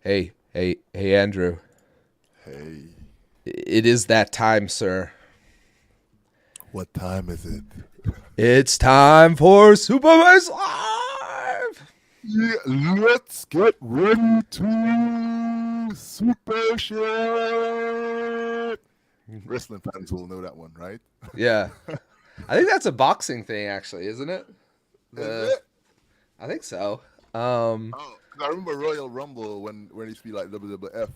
Hey, Andrew. Hey, It is that time, sir. what time is it? It's time for Supervised Live! Yeah, let's get ready to super shit. Wrestling fans will know that one, right? Yeah. I think that's a boxing thing, actually, isn't it? Is The it? I think so. Um, Oh, 'cause I remember Royal Rumble when it used to be like WWF.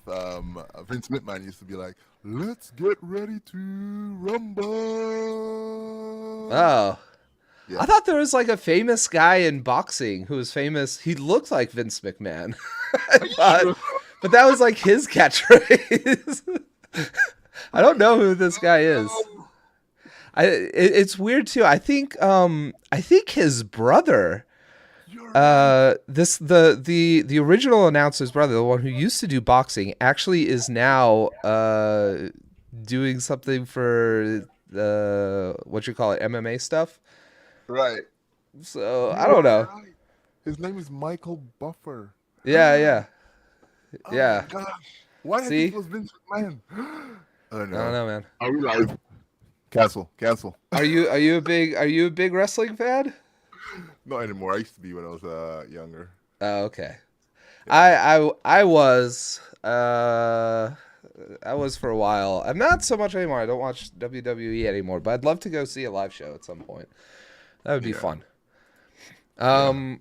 Vince McMahon used to be like, "Let's get ready to rumble." oh. I Yeah, thought there was like a famous guy in boxing who was famous. He looked like Vince McMahon. I are you thought, sure? but that was like his catchphrase. I don't know who this guy is. Oh, It's weird too. I think his brother, you're right. this the original announcer's brother, the one who used to do boxing, actually is now doing something for the what you call it, MMA stuff. Right. So I You don't are know. right. His name is Michael Buffer. Yeah, yeah, Oh my yeah. gosh. Why I think it See, was Vince McMahon? Oh I don't no. know, man. I realize. Cancel. Cancel. Are you a big wrestling fan? Not anymore. I used to be when I was younger. Oh, okay. Yeah. I was I was for a while. I'm not so much anymore. I don't watch WWE anymore, but I'd love to go see a live show at some point. That would be Yeah. fun. Yeah. Um,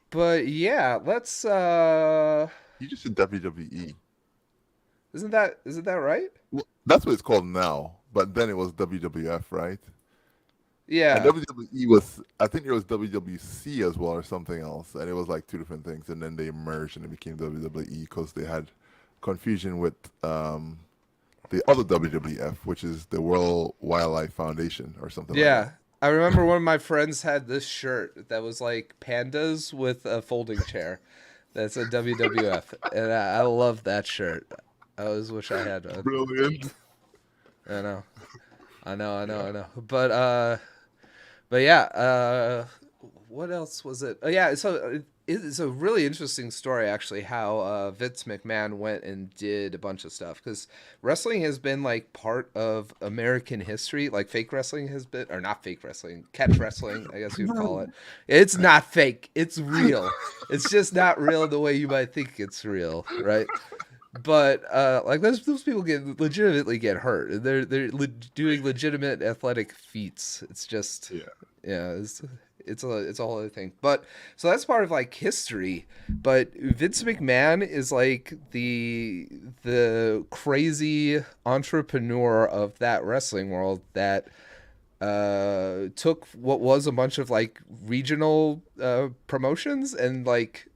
but yeah, let's. You just said WWE. Isn't that right? Well, that's what it's called now. But then it was WWF, right? And Yeah, WWE was, I think there was WWC as well or something else. And it was like two different things. And then they merged and it became WWE because they had confusion with the other WWF, which is the World Wildlife Foundation or something like that. yeah. I remember one of my friends had this shirt that was like pandas with a folding chair. That's a WWF, and I love that shirt. I always wish I had one. Brilliant. I know, I know, I know, Yeah. I know. But yeah, what else was it? Oh yeah, so it's a really interesting story actually. How Vince McMahon went and did a bunch of stuff because wrestling has been like part of American history. Like fake wrestling has been, or not fake wrestling, catch wrestling, I guess you'd call it. It's not fake. It's real. It's just not real the way you might think it's real, right? But like those people legitimately get hurt. They're doing legitimate athletic feats. It's just Yeah. yeah, it's a whole other thing. But so that's part of like history. But Vince McMahon is like the crazy entrepreneur of that wrestling world that took what was a bunch of like regional promotions and like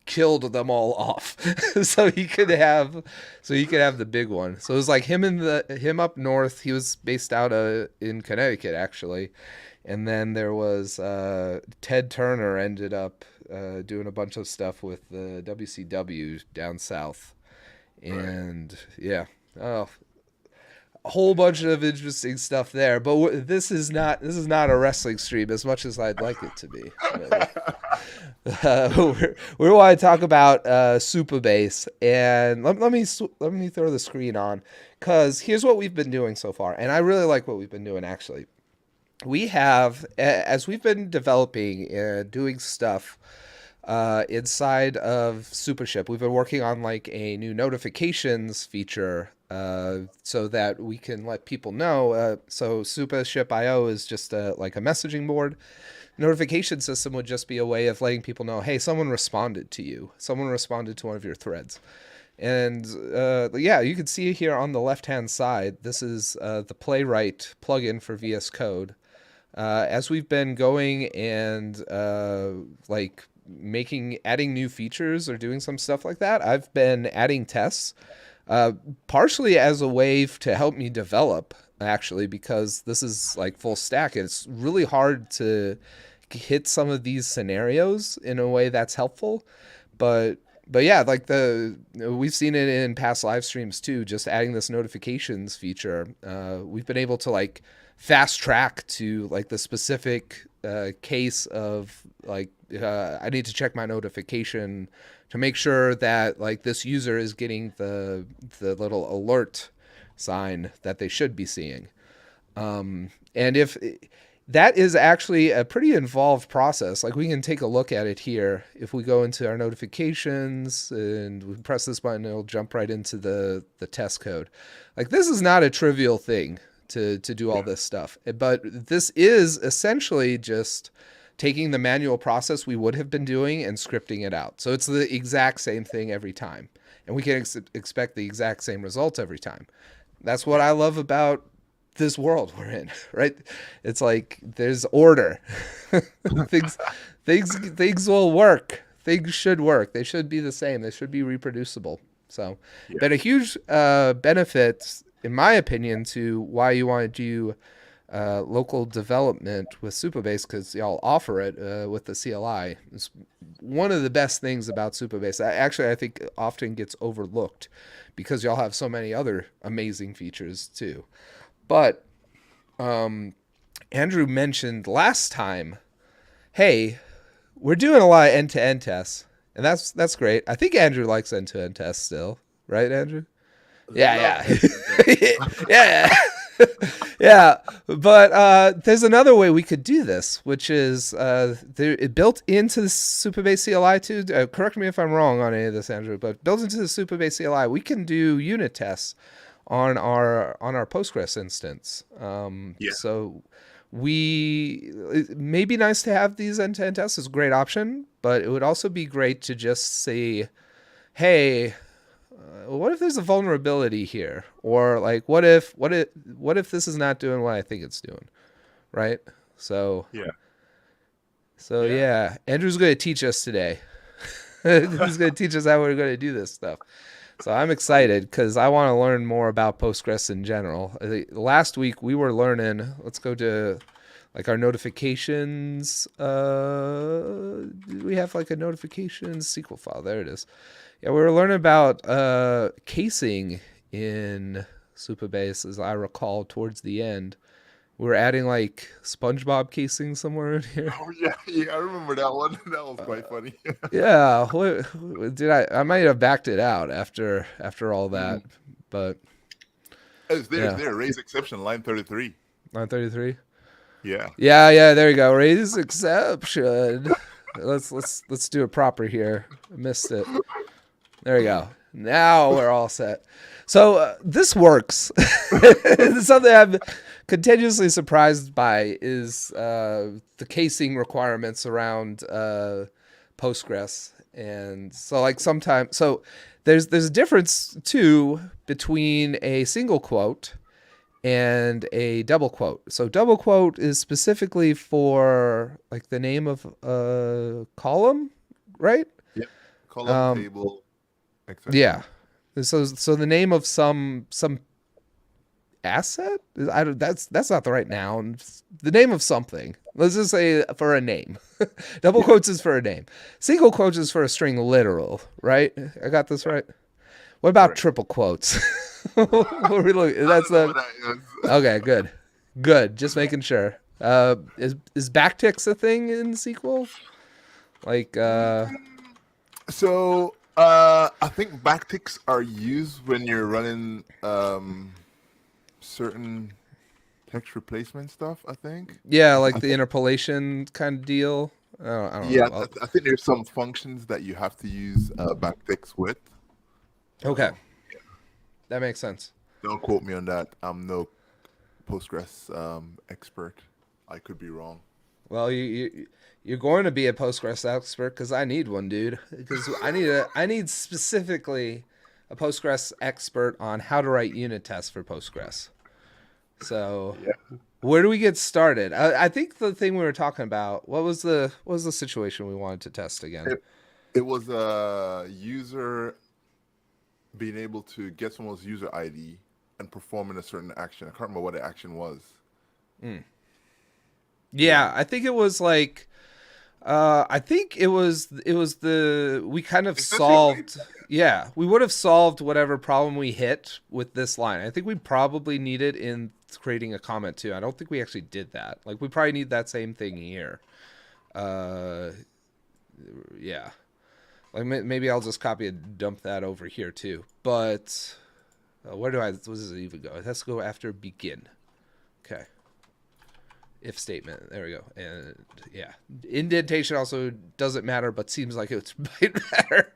killed them all off so he could have the big one. So it was like him up north. He was based out in Connecticut actually, and then there was Ted Turner ended up doing a bunch of stuff with the WCW down south, Right. and yeah, oh, a whole bunch of interesting stuff there. But this is not a wrestling stream as much as I'd like it to be. But we want to talk about Super Bass, and let me throw the screen on because here's what we've been doing so far, and I really like what we've been doing actually. We have, as we've been developing and doing stuff inside of Supaship, we've been working on like a new notifications feature so that we can let people know. So Supaship.io is just like a messaging board. Notification system would just be a way of letting people know, hey, someone responded to you. Someone responded to one of your threads. And yeah, you can see here on the left hand side, this is the Playwright plugin for VS Code. As we've been going and like adding new features or doing some stuff like that, I've been adding tests, partially as a way to help me develop actually because this is like full stack. It's really hard to hit some of these scenarios in a way that's helpful, but yeah, like we've seen it in past live streams too. Just adding this notifications feature, we've been able to like fast track to like the specific case of like I need to check my notification to make sure that like this user is getting the little alert sign that they should be seeing. And if that is actually a pretty involved process, like we can take a look at it here. If we go into our notifications and we press this button, it'll jump right into the test code. Like this is not a trivial thing to do all this stuff, but this is essentially just taking the manual process we would have been doing and scripting it out. So it's the exact same thing every time, and we can expect the exact same results every time. That's what I love about this world we're in, right? It's like there's order. things, things will work. Things should work. They should be the same. They should be reproducible. So, Yeah. been a huge benefit, in my opinion, to why you want to do local development with Supabase, because y'all offer it with the CLI. It's one of the best things about Supabase. Actually, I think often gets overlooked because y'all have so many other amazing features too. But Andrew mentioned last time, hey, we're doing a lot of end-to-end tests, and that's great. I think Andrew likes end-to-end tests still, right, Andrew? Yeah, yeah, yeah, yeah. But there's another way we could do this, which is it built into the Supabase CLI too. Correct me if I'm wrong on any of this, Andrew, but built into the Supabase CLI, we can do unit tests on our Postgres instance. Yeah. So it may be nice to have these end-to-end tests. It's a great option, but it would also be great to just say, hey, what if there's a vulnerability here? Or like, what if this is not doing what I think it's doing, right? So Yeah. yeah, Andrew's going to teach us today. He's going to teach us how we're going to do this stuff. So I'm excited because I want to learn more about Postgres in general. Last week we were learning. Let's go to like our notifications. We have like a notifications SQL file. There it is. Yeah, we were learning about casing in Supabase, as I recall, towards the end. We were adding like SpongeBob casing somewhere in here. Oh yeah, yeah, I remember that one. That was quite funny. Yeah, did I might have backed it out after all that, Mhm. but It's there, it's yeah, there. Raise exception, line 33. 933. Yeah. Yeah, there you go. Raise exception. Let's do it proper here. I missed it. There we go. Now we're all set. So this works. Something I'm continuously surprised by is the casing requirements around Postgres, and so like sometimes there's a difference too between a single quote and a double quote. So double quote is specifically for like the name of a column, right? Yeah. Column, Um, table, etc. yeah. So the name of some asset. That's not the right noun. The name of something. Let's just say for a name. Double quotes is for a name. Single quotes is for a string literal, right? I got this right. What about Correct. triple quotes? What are we looking? That's I don't know the what that is. okay. Good. Just making sure. Is backticks a thing in SQL? Like So, I think backticks are used when you're running certain text replacement stuff. I think. yeah, like I the think. interpolation kind of deal. I don't know. Yeah, I think there's some functions that you have to use backticks with. Okay, So, that makes sense. don't quote me on that. I'm no Postgres expert. I could be wrong. Well, you're going to be a Postgres expert because I need one, dude. Because I need specifically a Postgres expert on how to write unit tests for Postgres. So Yeah. where do we get started? I think the thing we were talking about, what was the situation we wanted to test again? It was a user being able to get someone's user ID and performing a certain action. I can't remember what the action was. Yeah. Yeah, I think it was like I think it was the we kind of Essentially, right? solved yeah, we would have solved whatever problem we hit with this line. I think we probably need it in creating a comment too. I don't think we actually did that. Like we probably need that same thing here. Uh Yeah. Like maybe I'll just copy and dump that over here too. But where does it even go? It has to go after begin. Okay. If statement. There we go. And yeah, indentation also doesn't matter, but seems like it might matter.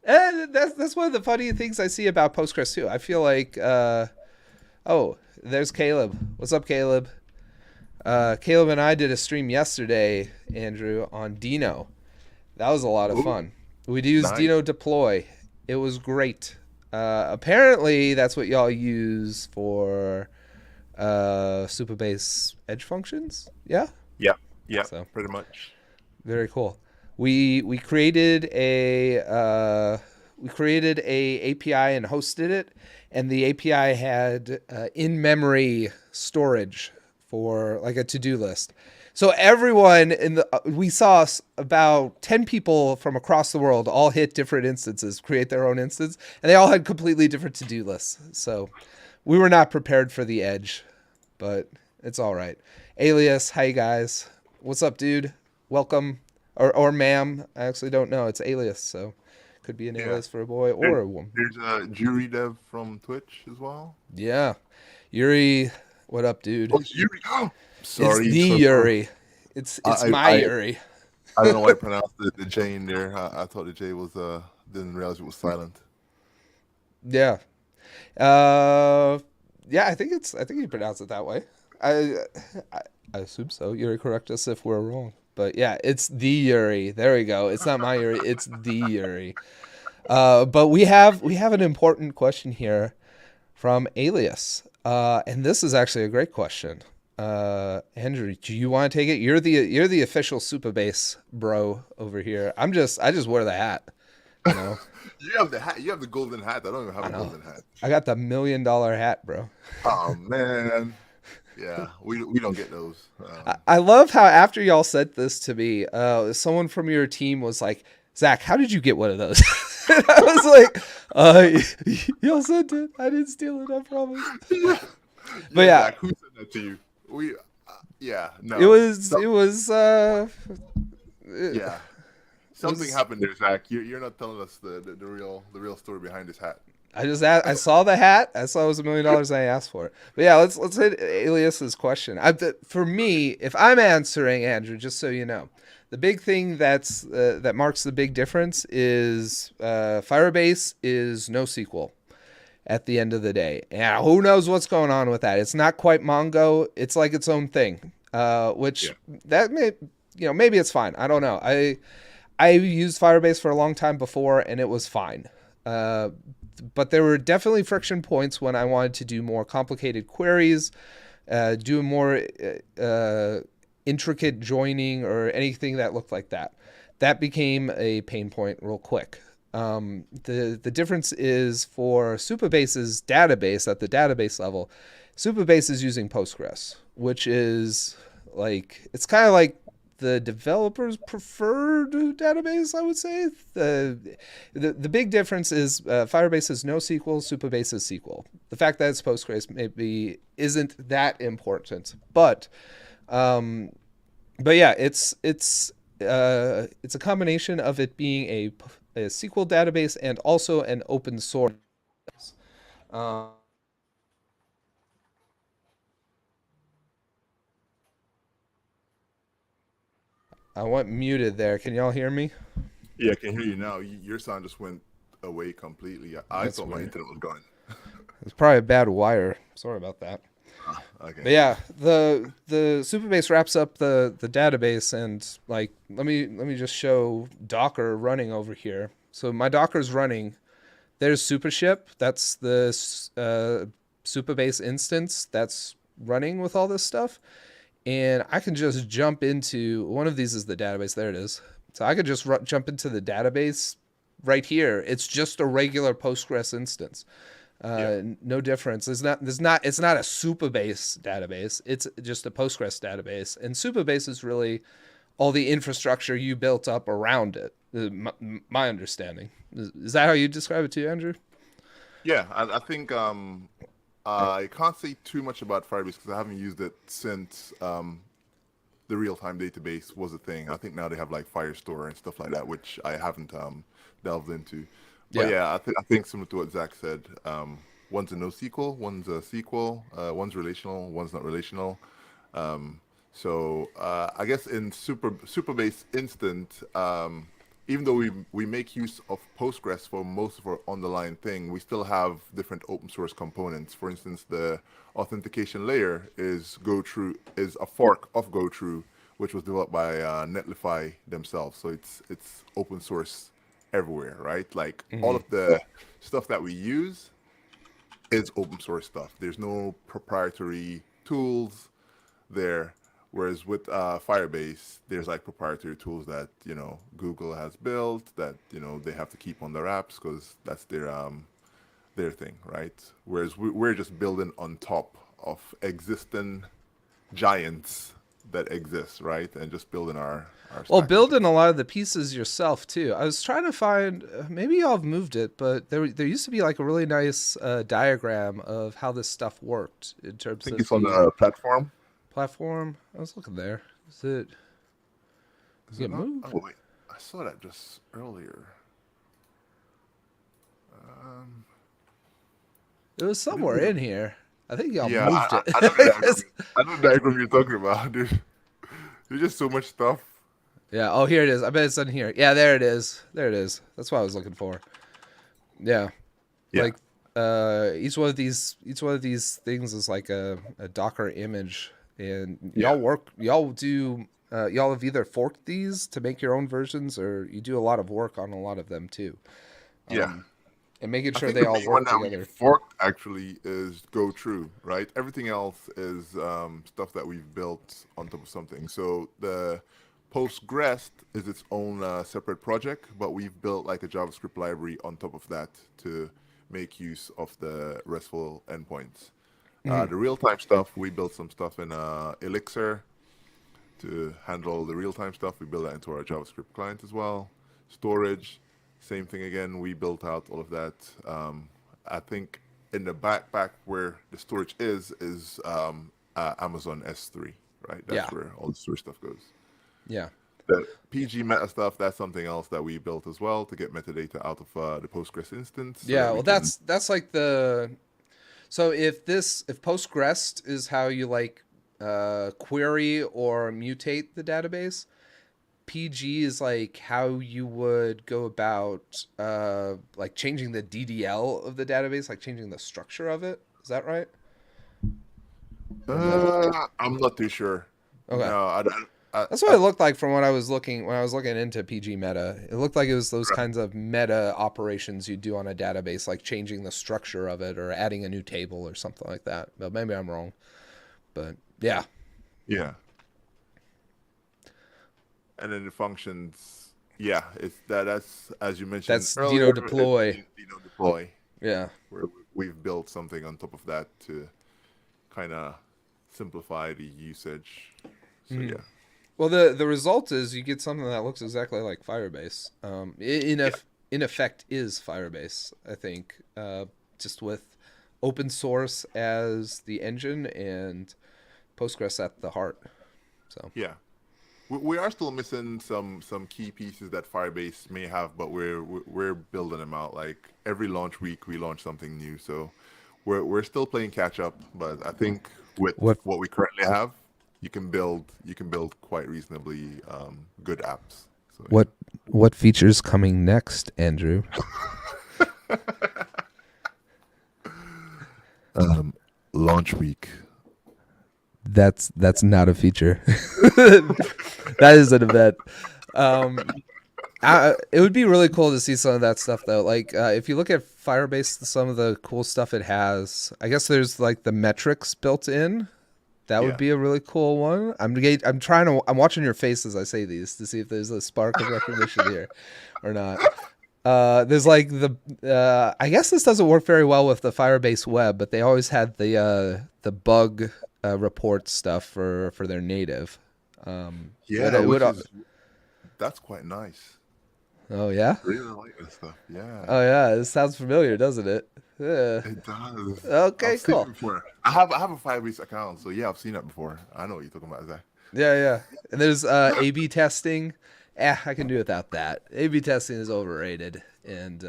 And that's one of the funny things I see about Postgres too. I feel like oh, there's Caleb. What's up, Caleb? Caleb and I did a stream yesterday, Andrew, on Dino. That was a lot of Ooh, fun. We used nice. Dino deploy. It was great. Apparently, that's what y'all use for Supabase edge functions. Yeah. Yep. Yep. So Pretty much. very cool. We created a API and hosted it, and the API had in memory storage for like a to do list. So everyone in the we saw about 10 people from across the world all hit different instances, create their own instance, and they all had completely different to do lists. So we were not prepared for the edge, but it's all right. Alias, hi guys. What's up, dude? Welcome. Or ma'am. I actually don't know. It's alias, so could be an Yeah. alias for a boy or There, a woman. there's a jury dev from Twitch as well. Yeah. Yuri, what up, dude? Oh, it's Yuri. It's the Sorry. So sorry. Yuri. It's I, my I, Yuri. I don't know why I pronounced the J in there. I thought the J was didn't realize it was silent. Yeah. Uh yeah, I think you pronounce it that way. I I, I assume so. Yuri, correct us if we're wrong. But yeah, it's the Yuri. There we go. It's not my Yuri, it's the Yuri. But we have an important question here from Alias. And this is actually a great question. Andrew, do you want to take it? You're the official Supabase bro over here. I just wear the hat, you know. You have the hat. You have the golden hat. I don't even have I a know. golden hat. I got the $1 million hat, bro. Oh man. Yeah, we don't get those. I love how after y'all sent this to me, someone from your team was like, Zach, how did you get one of those? And I was like, y'all sent it. I didn't steal it, I promise. Yeah, But yeah, yeah, Zach, who said that to you? Yeah, it no. was So, it was yeah, something was happened there, Zach. You're not telling us the real story behind this hat. I saw the hat. I saw it was $1 million and I asked for it. But yeah, let's hit Alias's question. For me, if I'm answering Andrew, just so you know, the big thing that marks the big difference is Firebase is NoSQL at the end of the day. And who knows what's going on with that? It's not quite Mongo. It's like its own thing. Which Yeah, that may maybe it's fine. I don't know. I used Firebase for a long time before and it was fine. Uh, but there were definitely friction points when I wanted to do more complicated queries, do more intricate joining or anything that looked like that. That became a pain point real quick. The difference is for Supabase's database at the database level, Supabase is using Postgres, which is like it's kind of like the developer's preferred database, I would say. The big difference is Firebase is NoSQL, Supabase is SQL. The fact that it's Postgres maybe isn't that important, um, but yeah, it's a combination of it being a SQL database and also an open source. Um, I went muted there. Can y'all hear me? yeah, I can hear you now. Your sound just went away completely. I That's thought my weird. internet was gone. It's probably a bad wire. Sorry about that. Okay. But yeah, the Supabase wraps up the database, and like let me just show Docker running over here. So my Docker's running. There's Supaship. That's the Supabase instance that's running with all this stuff, and I can just jump into one of these is the database. There it is. So I could just jump into the database right here. It's just a regular Postgres instance. Yeah. No difference. It's not a Supabase database. It's just a Postgres database. And Supabase is really all the infrastructure you built up around it. My understanding. Is that how you describe it to you, Andrew? Yeah, I think I can't say too much about Firebase because I haven't used it since the real-time database was a thing. I think now they have like Firestore and stuff like that, which I haven't delved into. But Yeah. yeah, I think similar to what Zach said, one's a NoSQL, one's a SQL, one's relational, one's not relational. Um, so I guess in Superbase Instant, even though we make use of Postgres for most of our underlying thing, we still have different open source components. For instance, the authentication layer is a fork of GoTrue, which was developed by Netlify themselves. So it's open source everywhere, right? Like all Hmm. of the stuff that we use is open source stuff. There's no proprietary tools there. Whereas with Firebase, there's like proprietary tools that Google has built that they have to keep on their apps because that's their thing, right? Whereas we're just building on top of existing giants that exist, right? And just building our Well, stack on top. building a lot of the pieces yourself too. I was trying to find, maybe y'all have moved it, but there used to be like a really nice diagram of how this stuff worked in I terms think of it's on the the platform. platform. I was looking there. Is it Is it get not? moved? Oh wait, I saw that just earlier. Um, It was would it somewhere be? in here. I think y'all Yeah, moved it. I know the diagram. 'Cause- I know the diagram you're talking about, dude. There's just so much stuff. yeah. Oh, here it is. I bet it's in here. Yeah, there it is. There it is. That's what I was looking for. Yeah. Yeah, Like each one of these things is like a Docker image, and yeah, y'all have either forked these to make your own versions, or you do a lot of work on a lot of them too, yeah. and making I sure think they the all main one work that we together. forked actually is Go True, right? Everything else is stuff that we've built on top of something. So the Postgres is its own separate project, but we've built like a JavaScript library on top of that to make use of the RESTful endpoints. Hmm. The real-time stuff, we built some stuff in Elixir to handle the real-time stuff. We built that into our JavaScript client as well. Storage, same thing again. We built out all of that. I think in the back where the storage is Amazon S3, right? Yeah. That's where all the storage stuff goes. Yeah. The PG meta stuff, that's something else that we built as well to get metadata out of the Postgres instance so Yeah. that we Well, can. that's like the so if Postgres is how you like query or mutate the database, PG is like how you would go about like changing the DDL of the database, like changing the structure of it. Is that right? Or no? I'm not too sure. Okay. No, That's what it looked like from when I was looking into PG meta. It looked like it was those kinds of meta operations you do on a database, like changing the structure of it or adding a new table or something like that. But maybe I'm wrong. But yeah, yeah. And then the functions, yeah, it's that's as you mentioned that's earlier, Dino it's deploy. deploy, Yeah. where we've built something on top of that to kind of simplify the usage. So Mhm. yeah, Well, the result is you get something that looks exactly like Firebase. yeah, In effect, is Firebase. I think just with open source as the engine and Postgres at the heart. So yeah. We are still missing some key pieces that Firebase may have, but we're building them out. Like every launch week, we launch something new. So we're still playing catch up. But I think with what what we currently have, you can build quite reasonably good apps. So what what features coming next, Andrew? yeah. Launch week. That's not a feature. That is an event. Um, it would be really cool to see some of that stuff though. Like if you look at Firebase, some of the cool stuff it has. I guess there's like the metrics built in. That would Yeah. be a really cool one. I'm watching your face as I say these to see if there's a spark of recognition here or not. There's like I guess this doesn't work very well with the Firebase web, but they always had the bug report stuff for their native. Yeah, It would, that's quite nice. oh yeah. Really like that stuff. Yeah. Oh yeah, this sounds familiar, doesn't it? Yeah. It does. I've Okay, seen it cool. before. I have a Firebase account, so yeah, I've seen that before. I know what you're talking about, Zach. Yeah, yeah. And there's A/B testing. I can do without that. A/B testing is overrated, and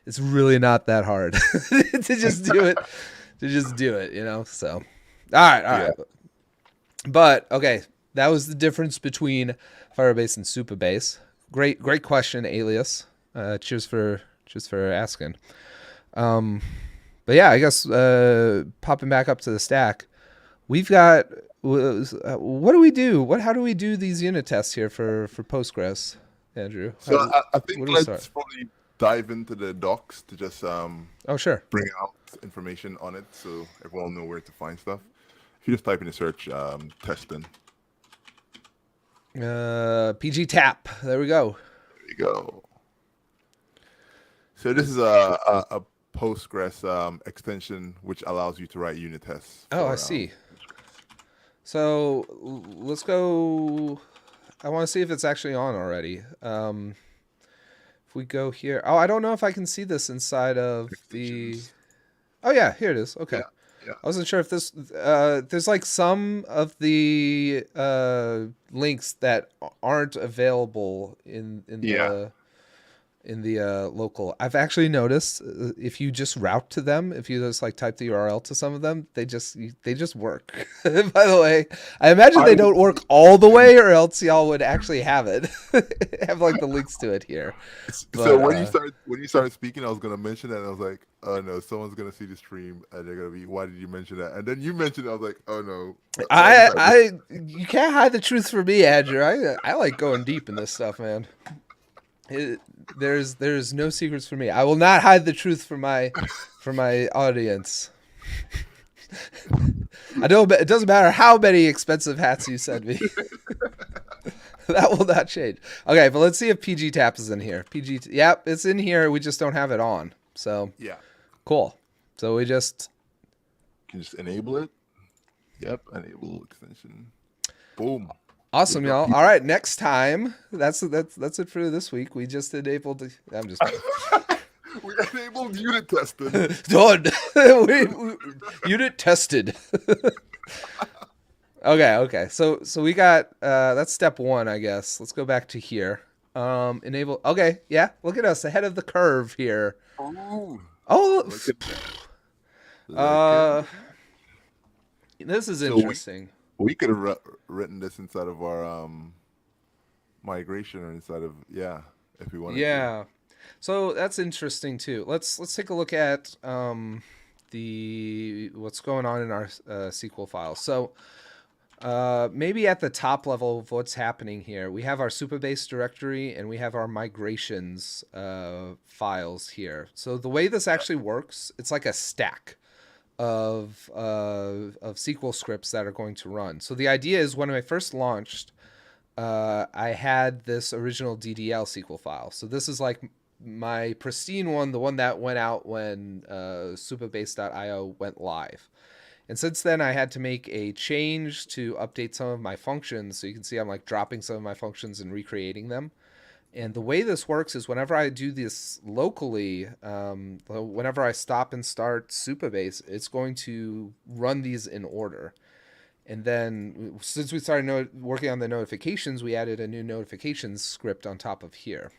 it's really not that hard to just do it. To just do it, you know. So, all Yeah. right. But okay, that was the difference between Firebase and Supabase. Great question, Alias. Cheers for asking. But yeah, I guess popping back up to the stack, we've got what do we do? How do we do these unit tests here for Postgres, Andrew? So I think Where do we start? let's probably dive into the docs to just Oh, sure. bring out information on it so everyone will know where to find stuff. If you just type in the search testing, PG tap. There we go. there you go. So this is a Postgres extension which allows you to write unit tests Oh, I for see. So let's go. I want to see if it's actually on already. If we go here, oh, I don't know if I can see this inside of the. extensions. Oh yeah, here it is. Okay, Yeah, yeah, I wasn't sure if this. There's like some of the links that aren't available yeah. in the local. I've actually noticed if you just route to them, if you just like type the URL to some of them, they just work. By the way, I imagine I they don't work all the way, or else y'all would actually have it, have like the links to it here. so But when you started speaking, I was gonna mention that, and I was like, oh no, someone's gonna see the stream, and they're gonna be, why did you mention that? And then you mentioned it, I was like, oh no, why did I? you can't hide the truth from me, Andrew. I like going deep in this stuff, man. It, there's no secrets for me. I will not hide the truth from my audience. I don't. It doesn't matter how many expensive hats you send me. That will not change. Okay, but let's see if PG Tap is in here. Yep, it's in here. We just don't have it on. So Yeah, cool. So we just you can just enable it. Yep, enable extension. Boom. awesome, y'all. All right, next time. That's it for this week. We just enabled. I'm just We enabled unit testing. done. Unit tested. Okay. So we got that's step one, I guess. Let's go back to here. Enable. Okay, yeah. Look at us ahead of the curve here. Ooh, Oh, look at that. uh, this is So interesting. we could have written this inside of our migration or inside of, yeah, if we wanted to. Yeah. So that's interesting too. Let's take a look at the what's going on in our SQL file. So maybe at the top level of what's happening here, we have our Supabase directory and we have our migrations files here. So the way this actually works, it's like a stack of SQL scripts that are going to run. So the idea is when I first launched, I had this original DDL SQL file. So this is like my pristine one, the one that went out when supabase.io went live. And since then, I had to make a change to update some of my functions. So you can see I'm like dropping some of my functions and recreating them. And the way this works is whenever I do this locally, whenever I stop and start Supabase, it's going to run these in order. And then since we started working on the notifications, we added a new notifications script on top of here.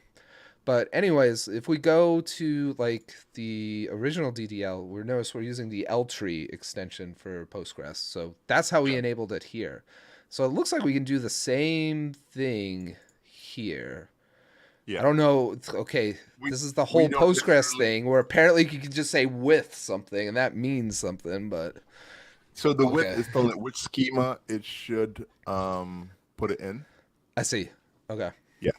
But anyways, if we go to like the original DDL, we notice we're using the L tree extension for Postgres. So that's how we enabled it here. So it looks like we can do the same thing here. I Yeah. don't know. Okay, We this is the we whole don't Postgres necessarily. thing where apparently you can just say with something and that means something, but So the width okay. is telling it which schema it should put it in. I see. Okay. Yeah.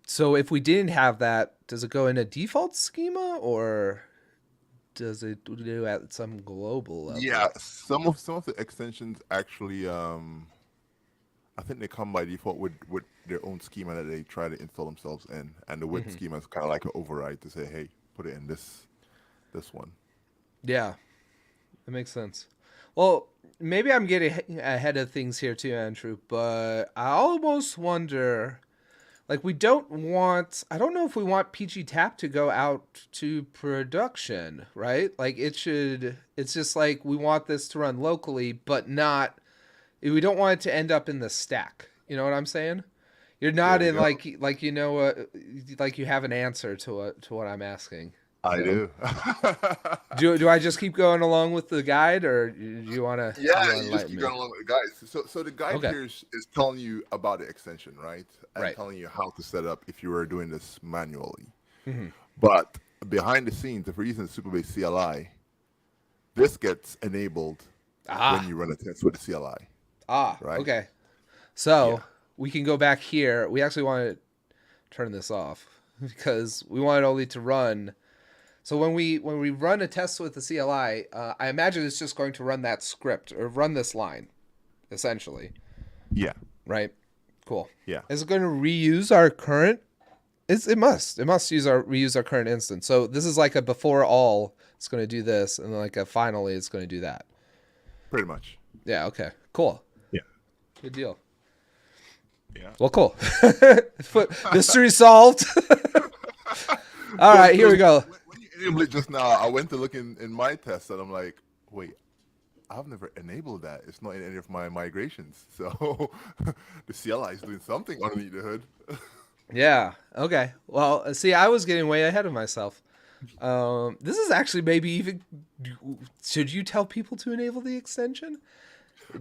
So if we didn't have that, does it go in a default schema or does it do at some global Yeah. level? Some of the extensions actually I think they come by default with their own schema that they try to install themselves in, and the width Hmm. schema is kind of like an override to say, hey, put it in this one. Yeah, that makes sense. Well, maybe I'm getting ahead of things here too, Andrew, but I almost wonder like we don't want, I don't know if we want PG Tap to go out to production, right? Like it should, it's just like we want this to run locally, but not, we don't want it to end up in the stack. You know what I'm saying? You're There not we in go. like you know like you have an answer to what I'm asking. I So do. do I just keep going along with the guide, or do you wanna Yeah, you just enlighten keep me? going along with the guides. So the guide Okay, here is telling you about the extension, right? And right. telling you how to set up if you were doing this manually. Hmm. But behind the scenes, if we're using Supabase CLI, this gets enabled when Ah, you run a test with the CLI, right? okay. Yeah. So we can go back here. We actually want to turn this off because we want it only to run. So when we run a test with the CLI, I imagine it's just going to run that script or run this line, essentially, Yeah. right? Cool. Yeah. Is it going to reuse our current? It must. It must use our reuse our current instance. So this is like a before all. It's going to do this, and then like a finally, it's going to do that. Pretty much. Yeah. Okay. Cool. Yeah. Good deal. Yeah. Well, cool. Mystery solved. All right, here we Because go. when you enabled it just now, I went to look in my test and I'm like, wait, I've never enabled that. It's not in any of my migrations. So the CLI is doing something underneath the hood. Yeah. Okay. Well, see, I was getting way ahead of myself. This is actually maybe even. Should you tell people to enable the extension?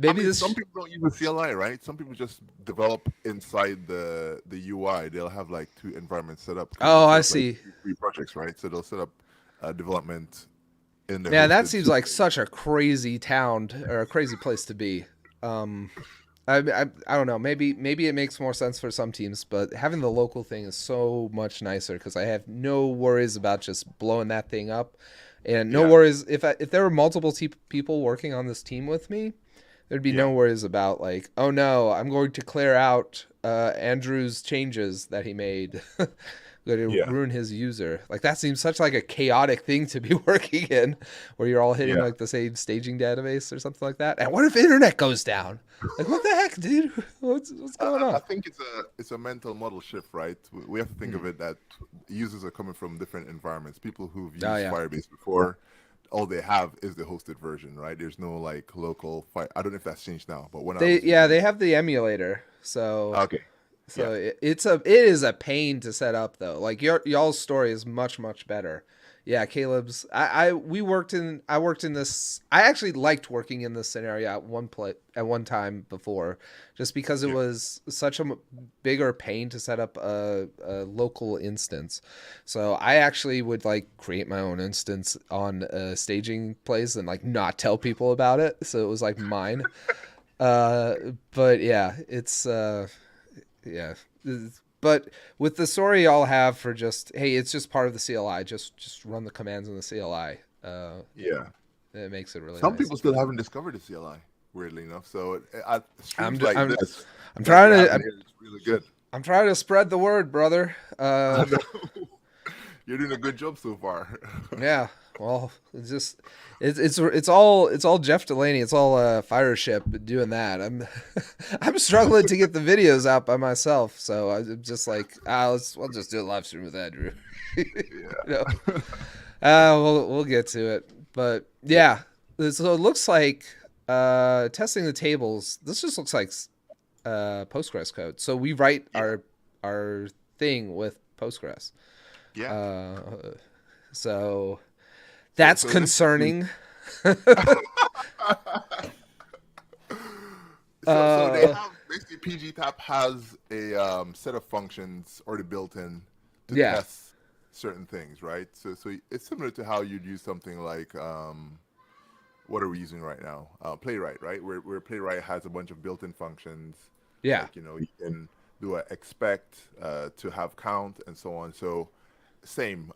I Maybe mean, this. some people don't use the CLI, right? Some people just develop inside the UI. They'll have like two environments set up because Oh, this I is like see. three projects, right? So they'll set up development in the Yeah, that hosted seems like super. such a crazy town or a crazy place to be. Um, I don't know. Maybe it makes more sense for some teams, but having the local thing is so much nicer because I have no worries about just blowing that thing up, and no Yeah, worries if there were multiple people working on this team with me, there'd be yeah, no worries about like, oh no, I'm going to clear out Andrew's changes that he made. Going to yeah, ruin his user. Like that seems such like a chaotic thing to be working in, where you're all hitting yeah. like the same staging database or something like that. And what if internet goes down? Like what the heck, dude? What's going I on? think it's a mental model shift, right? We have to think of Hmm. it that users are coming from different environments. People who've Oh used yeah, Firebase before, all they have is the hosted version, right? There's no like local fire. I don't know if that's changed now, but when I was using they it, have the emulator, so okay, yeah, it is a pain to set up though. Like y'all's story is much better. Yeah, Caleb's. I worked in this. I actually liked working in this scenario at one time before, just because it yeah, was such a bigger pain to set up a local instance. So I actually would like create my own instance on a staging place and like not tell people about it. So it was like mine. Uh, but yeah, it's yeah. But with the story y'all have for just hey, it's just part of the CLI. Just run the commands in the CLI. yeah. It makes it really Some nice. people still haven't discovered the CLI, weirdly enough. So at I'm streams just, like this I'm that trying you're to having here is really good. I'm trying to spread the word, brother. I know you're doing a good job so far. Yeah. Well, it's all Jeff Delaney. It's all Fireship doing that. I'm I'm struggling to get the videos out by myself. So I'm just like, we'll just do a live stream with Andrew. you know. Yeah, We'll get to it. But yeah, yeah. So it looks like testing the tables. This just looks like Postgres code. So we write yeah, our thing with Postgres. yeah. Uh, so So, that's so initially, concerning. so they uh, have basically PGTap has a set of functions already built in to yeah, test certain things, right? So it's similar to how you'd use something like what are we using right now? Playwright, right? Where Playwright has a bunch of built-in functions, yeah, like you can do a expect to have count and so on. So same,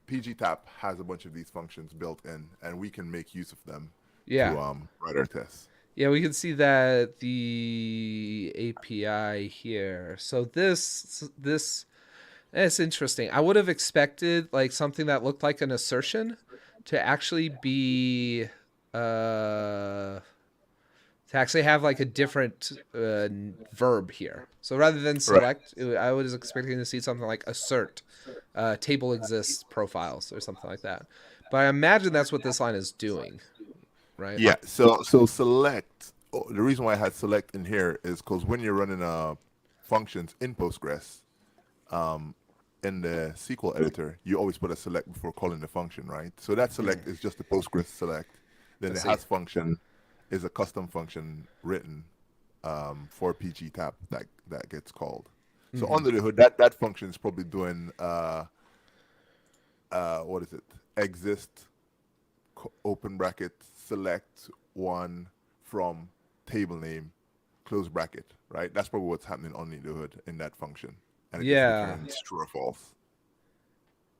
PGTap has a bunch of these functions built in, and we can make use of them yeah, to write our tests. yeah. We can see that the API here. So this it's interesting. I would have expected like something that looked like an assertion to actually be uh to actually have like a different verb here. So rather than Right. select, I was expecting to see something like assert, table exists profiles or something like that. But I imagine that's what this line is doing, right? Yeah. So select. Oh, the reason why I had select in here is because when you're running functions in Postgres, in the SQL editor, you always put a select before calling the function, right? So that select is just the Postgres select. Then I the see. has function is a custom function written for PG tab that gets called. So Mm-hmm. under the hood, that function is probably doing what is it? Exist open bracket select one from table name close bracket, right? That's probably what's happening underneath the hood in that function, and it just Yeah, returns true or false.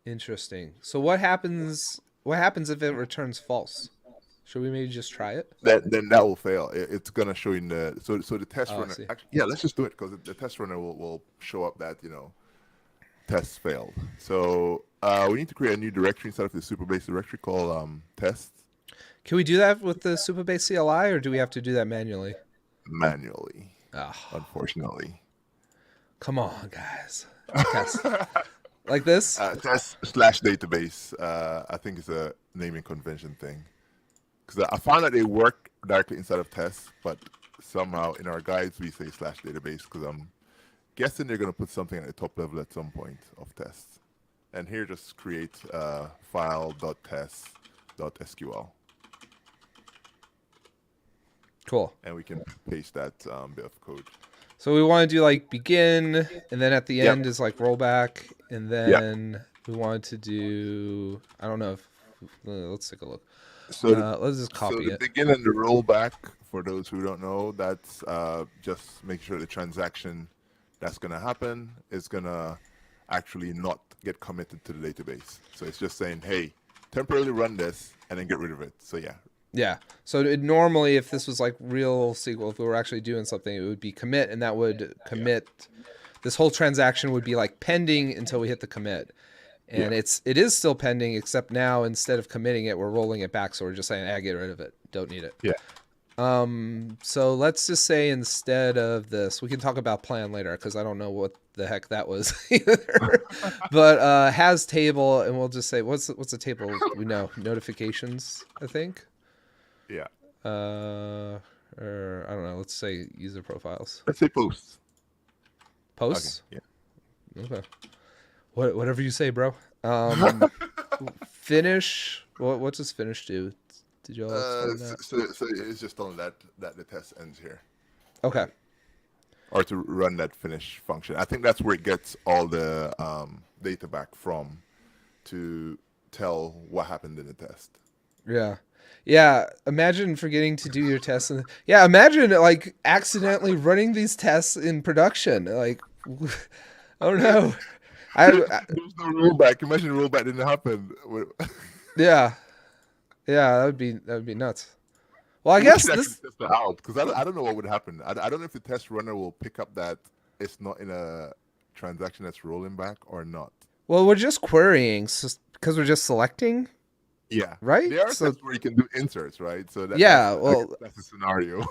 interesting. So what happens? What happens if it returns false? Should we maybe just try it? Then that will fail. It's gonna show in the so the test Oh, I runner. see. Actually, yeah, let's just do it because the test runner will show up that test failed. So we need to create a new directory inside of the Superbase directory called tests Can we do that with the Supabase CLI, or do we have to do that manually? manually. Oh, Unfortunately, come on, guys. Test like this. test slash database. I think it's a naming convention thing because I found that they work directly inside of tests, but somehow in our guides we say slash database because I'm guessing they're going to put something at the top level at some point of tests. And here, just create file.test.sql, Cool. and we can paste that bit of code. So we want to do like begin, and then at the Yep. end is like rollback, and Yeah. then we want to do. I don't know if. Let's take a look. So, Let's just so copy the it. begin and the rollback, for those who don't know, that's just make sure the transaction that's going to happen is going to actually not get committed to the database. So it's just saying, hey, temporarily run this and then get rid of it. So yeah. Yeah. So normally, if this was like real SQL, if we were actually doing something, it would be commit, and that would commit. This whole transaction would be like pending until we hit the commit. Yeah. And it is still pending, except now instead of committing it, we're rolling it back. So we're just saying, get rid of it. Don't need it. Yeah. So let's just say instead of this, we can talk about plan later because I don't know what the heck that was either. But has table, and we'll just say what's the table? We know notifications, I think. Yeah. Or I don't know. Let's say user profiles, Let's say posts. Okay. posts. Yeah. Okay. Whatever you say, bro. Finish. What does finish do? Did you all explain that? So it's just telling that the test ends here, Okay. or to run that finish function. I think that's where it gets all the data back from to tell what happened in the test. Yeah. Yeah. Imagine forgetting to do your tests. Yeah. Imagine like accidentally running these tests in production. Like, I don't know. There's no rollback. Imagine the rollback didn't happen. Yeah. Yeah. That would be nuts. Well, I We guess should actually this. test that out because I don't know what would happen. I don't know if the test runner will pick up that it's not in a transaction that's rolling back or not. Well, we're just querying because we're just selecting, Yeah, right? there are So tests where you can do inserts, right? So yeah. I guess Well, that's the scenario.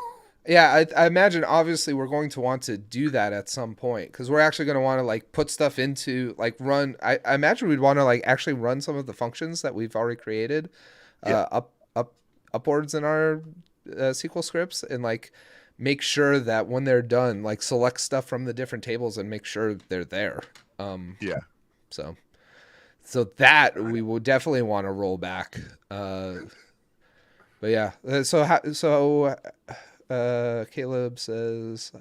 yeah. I imagine obviously we're going to want to do that at some point because we're actually going to want to like put stuff into like run. I imagine we'd want to like actually run some of the functions that we've already created, Yeah. upwards in our SQL scripts and like make sure that when they're done, like select stuff from the different tables and make sure they're there. Yeah. So that we will definitely want to roll back. But yeah, Caleb says,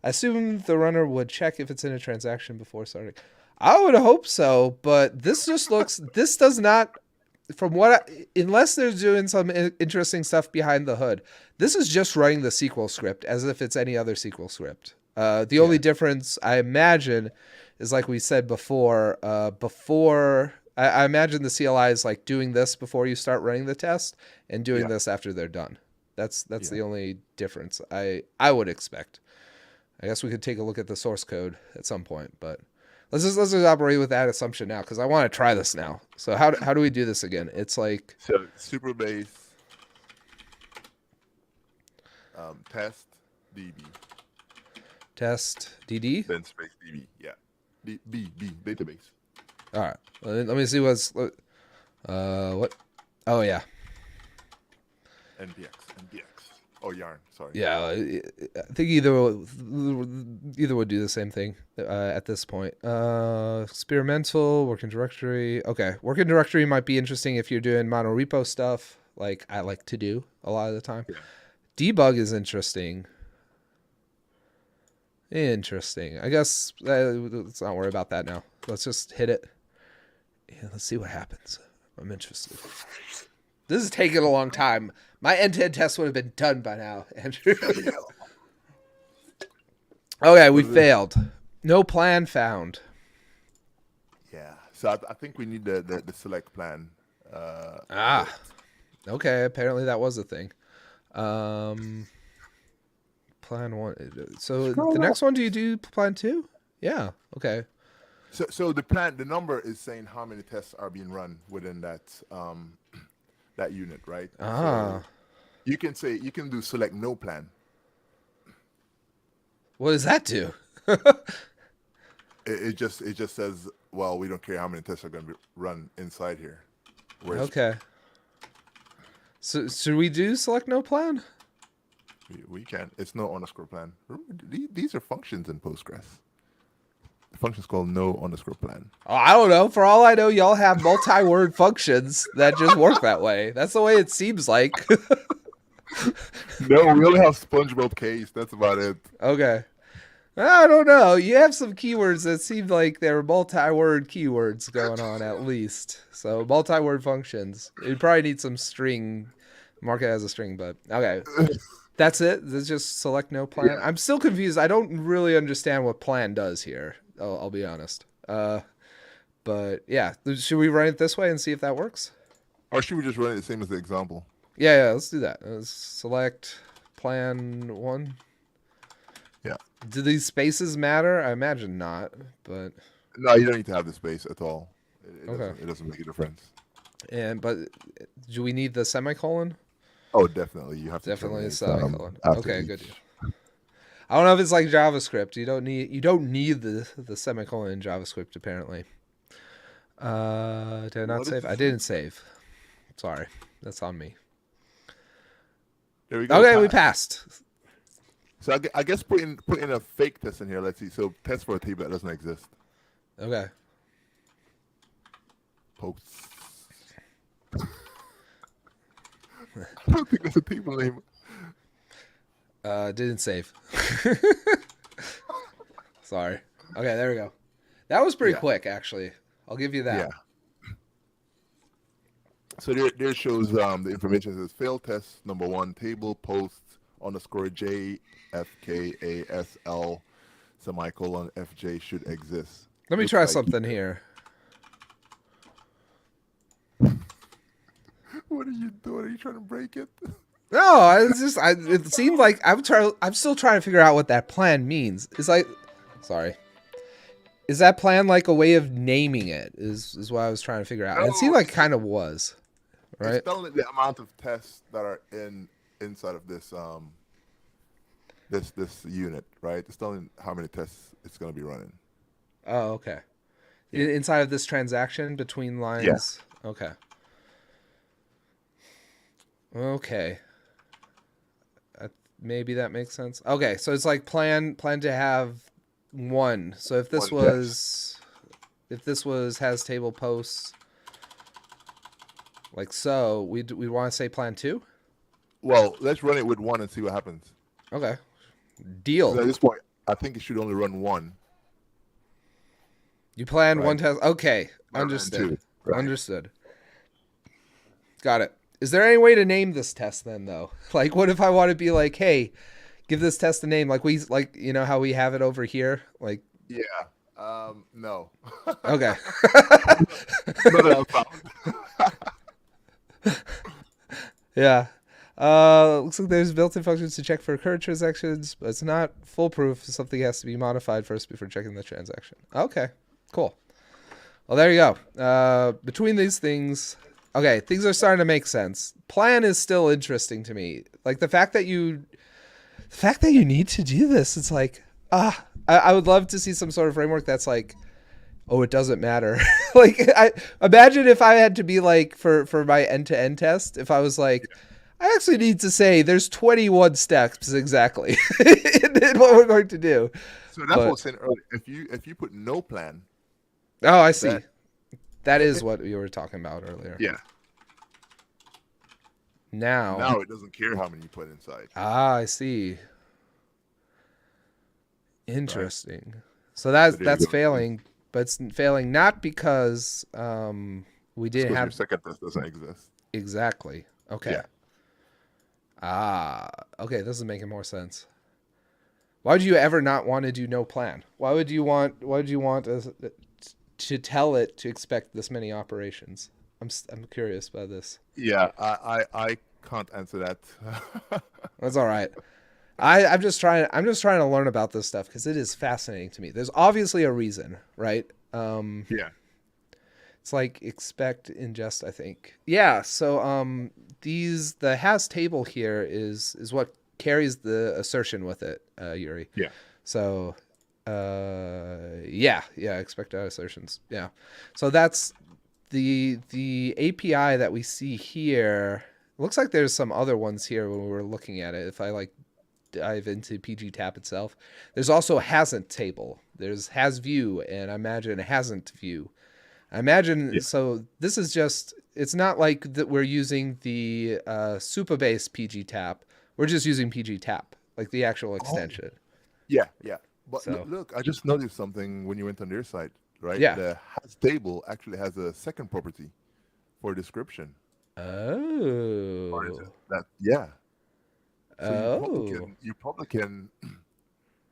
I assume the runner would check if it's in a transaction before starting. I would hope so, but this just looks. This does not. From what, unless they're doing some interesting stuff behind the hood, this is just running the SQL script as if it's any other SQL script. The only difference, I imagine, is like we said before. I imagine the CLI is like doing this before you start running the test and doing this after they're done. That's the only difference I would expect. I guess we could take a look at the source code at some point, but let's just operate with that assumption now because I want to try this now. So how do we do this again? It's like So Superbase Test DB, Test DD. then space DB. Yeah. B database. All right. Let me see what's what. Oh yeah. NPX. Oh, yarn. Sorry. Yeah, I think either would do the same thing at this point. Experimental working directory. Okay, working directory might be interesting if you're doing monorepo stuff, like I like to do a lot of the time. Yeah. Debug is interesting. Interesting. I guess let's not worry about that now. Let's just hit it. Yeah, let's see what happens. I'm interested. This is taking a long time. My end-to-end test would have been done by now, Andrew. Okay, we failed. No plan found. Yeah. So I think we need the select plan. Okay. Apparently that was a thing. Plan 1. So the next one, do you do plan 2? Yeah. Okay. So the number is saying how many tests are being run within that that unit, right? So you can do select no plan. What does that do? It just says, well, we don't care how many tests are going to be run inside here. Okay. So should we do select no plan? We can. It's no underscore plan. Remember, these are functions in Postgres. The function's called no underscore plan. Oh, I don't know. For all I know, y'all have multi-word functions that just work that way. That's the way it seems like. No, we only have SpongeBob case. That's about it. Okay. I don't know. You have some keywords that seem like they're multi-word keywords going on at least. So multi-word functions. You probably need some string. Mark it as a string, but okay. That's it. That's just select no plan. Yeah. I'm still confused. I don't really understand what plan does here. I'll be honest. But yeah, should we run it this way and see if that works? Or should we just run it the same as the example? Yeah, let's do that. Select plan 1. Yeah. Do these spaces matter? I imagine not, but no, you don't need to have the space at all. It doesn't make a difference. But do we need the semicolon? Oh, definitely. You have to definitely a semicolon. Okay, good. I don't know if it's like JavaScript. You don't need the semicolon in JavaScript apparently. Did I not save? I didn't save. Sorry, that's on me. There we go. Okay, we passed. So I guess put in a fake test in here. Let's see. So test for a table that doesn't exist. Okay. Posts. I don't think that's a table name. Didn't save. Sorry. Okay, there we go. That was pretty quick, actually. I'll give you that. Yeah. So there shows the information says failed test number 1 table post underscore J FKASL semicolon FJ should exist. Let me try something here. What are you doing? Are you trying to break it? No, it seemed like I'm still trying to figure out what that plan means. It's like, sorry. Is that plan like a way of naming it? Is what I was trying to figure out. No, it seemed like kind of was, right? It's telling the amount of tests that are inside of this this unit, right? It's telling how many tests it's going to be running. Oh, okay. Yeah. Inside of this transaction between lines. Yeah. Okay. Okay. Maybe that makes sense. Okay, so it's like plan to have 1. So if this was has table posts like so, we want to say plan 2. Well, let's run it with 1 and see what happens. Okay. Deal. At this point, I think it should only run 1. You plan 1 test. Okay, understood. Right. Understood. Got it. Is there any way to name this test then, though? Like, what if I want to be like, hey, give this test a name, like you know how we have it over here, like. Yeah. No. Okay. Yeah. Looks like there's built-in functions to check for current transactions, but it's not foolproof. Something has to be modified first before checking the transaction. Okay. Cool. Well, there you go. Between these things. Okay, things are starting to make sense. Plan is still interesting to me. Like the fact that you the fact that you need to do this, it's like, I would love to see some sort of framework that's like, oh, it doesn't matter. Like, I imagine if I had to be like for my end to end test, if I was like, I actually need to say there's 21 steps exactly in what we're going to do. So that's what I But was saying earlier. If you put no plan, oh, I that see. That is what you were talking about earlier. yeah. Now, Now it doesn't care how many you put inside, I see. right? Interesting. So So there you that's go. failing, but it's failing not because we It's didn't because your have second test doesn't exist. exactly. Okay. Yeah. Okay. This is making more sense. Why would you ever not want to do no plan? Why would you want? Why would you want us to tell it to expect this many operations? I'm curious about this. Yeah, I can't answer that. That's all right. I'm just trying to learn about this stuff because it is fascinating to me. There's obviously a reason, right? Yeah. It's like expect ingest, I think. Yeah. So the has table here is what carries the assertion with it, Yuri. Yeah. So yeah, expect assertions. Yeah. So that's the API that we see here. Looks like there's some other ones here when we were looking at it. If I like dive into PG Tap itself, there's also a hasn't table. There's has view, and I imagine a hasn't view. I imagine Yeah. so. This is just. It's not like that we're using the Supabase PG Tap. We're just using PG Tap, like the actual Oh, extension. yeah, yeah. But So look, I just noticed something when you went on their site, right? yeah. The has table actually has a second property for description. Or is it Oh. that? Yeah. So Oh. you probably can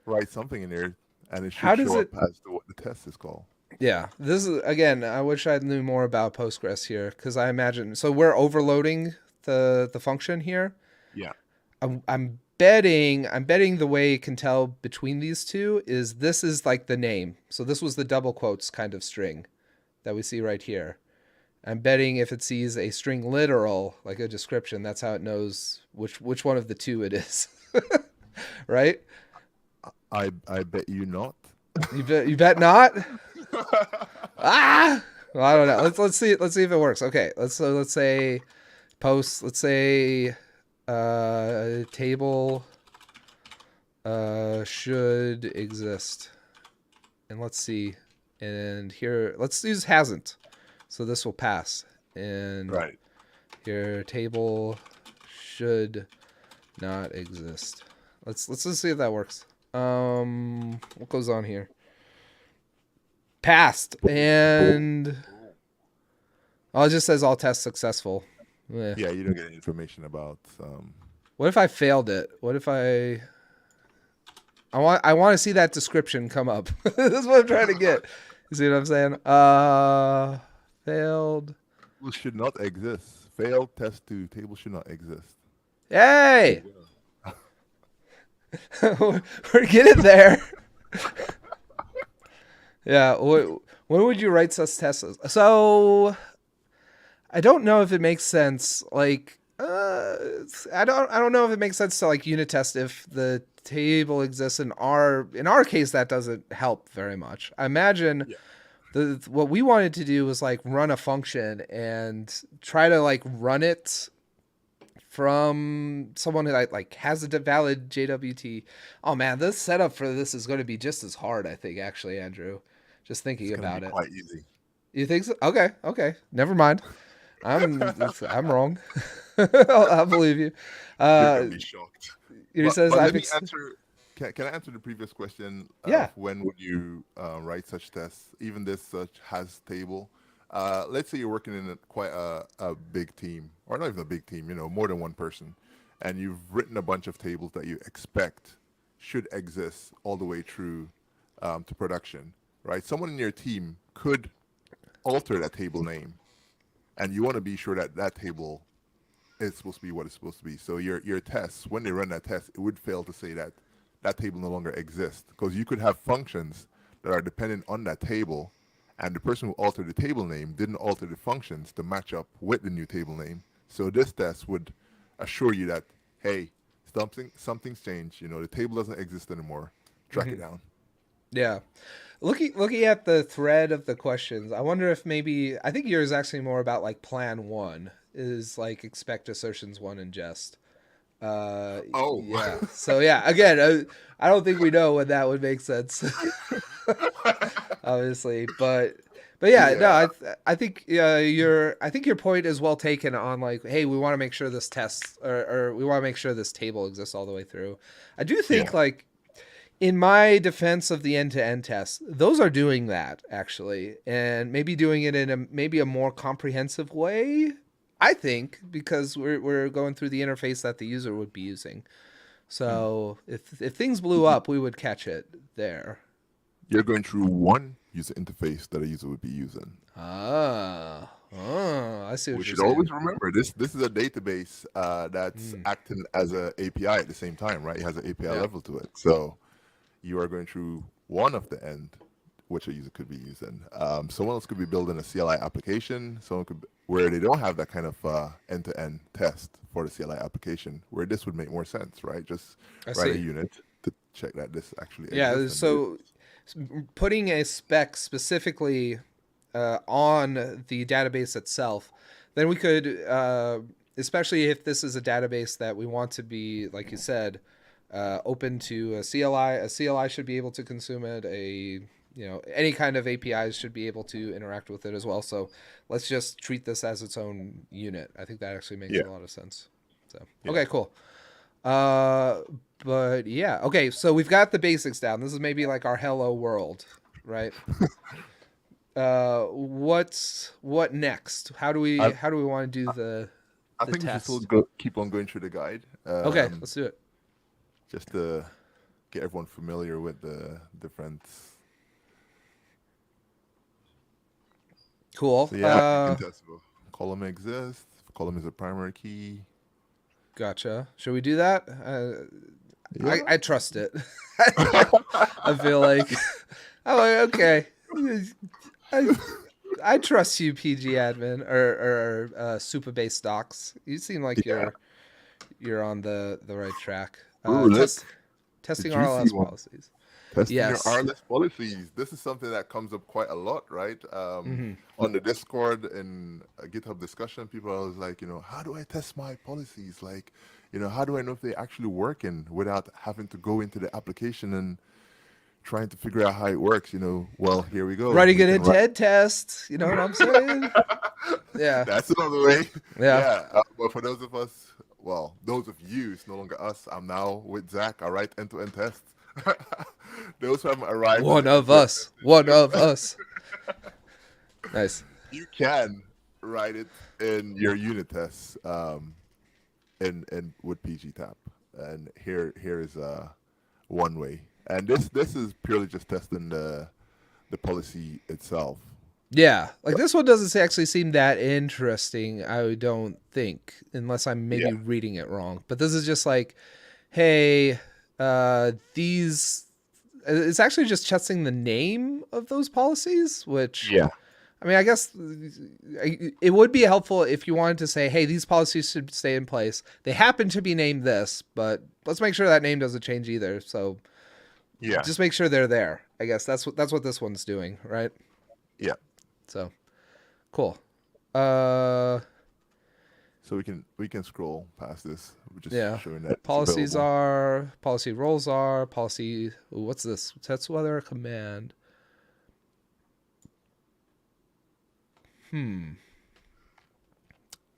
write something in there, and it should How does show up it? as to what the test is called. Yeah. This is again. I wish I knew more about Postgres here because I imagine. So we're overloading the function here. Yeah. I'm betting the way it can tell between these two is this is like the name. So this was the double quotes kind of string that we see right here. I'm betting if it sees a string literal, like a description, that's how it knows which one of the two it is. Right? I bet you not. You bet not? Ah! Well, I don't know. Let's see if it works. Okay. Let's say post let's say table should exist. And let's see. And here let's use hasn't. So this will pass. And Right. here table should not exist. Let's just see if that works. What goes on here? Passed. And oh, it just says all tests successful. Eh. Yeah, you don't get any information about. What if I failed it? What if I want to see that description come up. That's what I'm trying to get. You see what I'm saying? Failed. Table should not exist. Failed test two. Table should not exist. There Hey, you go. we're getting there. Yeah. When would you write such tests? So I don't know if it makes sense. Like, I don't know if it makes sense to like unit test if the table exists in our case that doesn't help very much. I imagine Yeah. the what we wanted to do was like run a function and try to like run it from someone who like has a valid JWT. Oh man, this setup for this is going to be just as hard, I think. Actually, Andrew, just It's thinking gonna be about it. quite easy. You think so? Okay, okay. Never mind. I'm wrong. I'll believe you. You're Uh, gonna be shocked. he says But let I've me answer. Can I answer the previous question yeah. of when would you write such tests? Even this such has table. Let's say you're working in quite a big team, or not even a big team. More than one person, and you've written a bunch of tables that you expect should exist all the way through to production. Right? Someone in your team could alter that table name, and you want to be sure that that table is supposed to be what it's supposed to be. So your tests, when they run that test, it would fail to say that that table no longer exists because you could have functions that are dependent on that table, and the person who altered the table name didn't alter the functions to match up with the new table name. So this test would assure you that hey, Something's changed. You know, the table doesn't exist anymore. Track it Hmm. down. Yeah. Looking at the thread of the questions, I wonder if maybe I think yours is actually more about like plan one is like expect assertions one and jest. Uh, Oh, yeah. So yeah, again, I don't think we know when that would make sense, obviously, but yeah, no, yeah, I think your point is well taken on like, hey, we want to make sure this test or we want to make sure this table exists all the way through. I do think yeah, like in my defense of the end-to-end tests, those are doing that actually, and maybe doing it in a maybe a more comprehensive way. I think because we're going through the interface that the user would be using. mm. So if things blew up, we would catch it there. You're going through one user interface that a user would be using. I see We what you're should saying. always remember this is a database that's Mm, acting as a API at the same time, right? It has an API yeah, level to it. So you are going through one of the end, which a user could be using. Someone else could be building a CLI application. Someone could where they don't have that kind of end-to-end test for the CLI application, where this would make more sense, right? Just I write a see. unit to check that this actually Yeah, exists, and it so putting a spec specifically on the database itself, then we could, especially if this is a database that we want to be, like you said, open to a CLI. A CLI should be able to consume it. Any kind of APIs should be able to interact with it as well. So let's just treat this as its own unit. I think that actually makes yeah, a lot of sense. So yeah. okay, cool. Uh, but yeah, okay. So we've got the basics down. This is maybe like our hello world, right? What next? I How do we want to do I the think we should still test? keep on going through the guide, Okay, let's do it. just to get everyone familiar with the different. Cool. So yeah, you can test if a column exists. If a column is a primary key. Gotcha. Should we do that? Yeah. I trust it. I feel like I'm like okay. I I trust you, PG admin or Supabase docs. You seem like Yeah. you're on the right track. Ooh, look, the Testing juicy RLS one. policies. Testing your Yes. RLS policies. This is something that comes up quite a lot, right? Hmm. On the Discord and GitHub discussion, people are always like, how do I test my policies? Like, how do I know if they're actually working without having to go into the application and trying to figure out how it works? Well, here we go. Writing We an can write. intent test. You know what I'm saying? Yeah. That's another way. Yeah. Yeah. But for those of us, well, those of you, it's no longer us. I'm now with Zach. I write end-to-end tests. Those who haven't arrived at One the of end-to-end us. One of testing, us. Nice. you can write it in your unit tests in with PG Tap. And here is one way. And this is purely just testing the policy itself. Yeah. Like this one doesn't actually seem that interesting, I don't think, unless I'm Yeah. maybe reading it wrong. But this is just like, hey, these it's actually just testing the name of those policies, which Yeah. I mean, I guess it would be helpful if you wanted to say, hey, these policies should stay in place. They happen to be named this, but let's make sure that name doesn't change either. So Yeah. just make sure they're there. I guess that's what this one's doing, right? Yeah. So cool. Uh, So we can scroll past this. We're just yeah. showing that it's Policies available. are policy roles are policy. Ooh, what's this? Test whether a command. Hmm.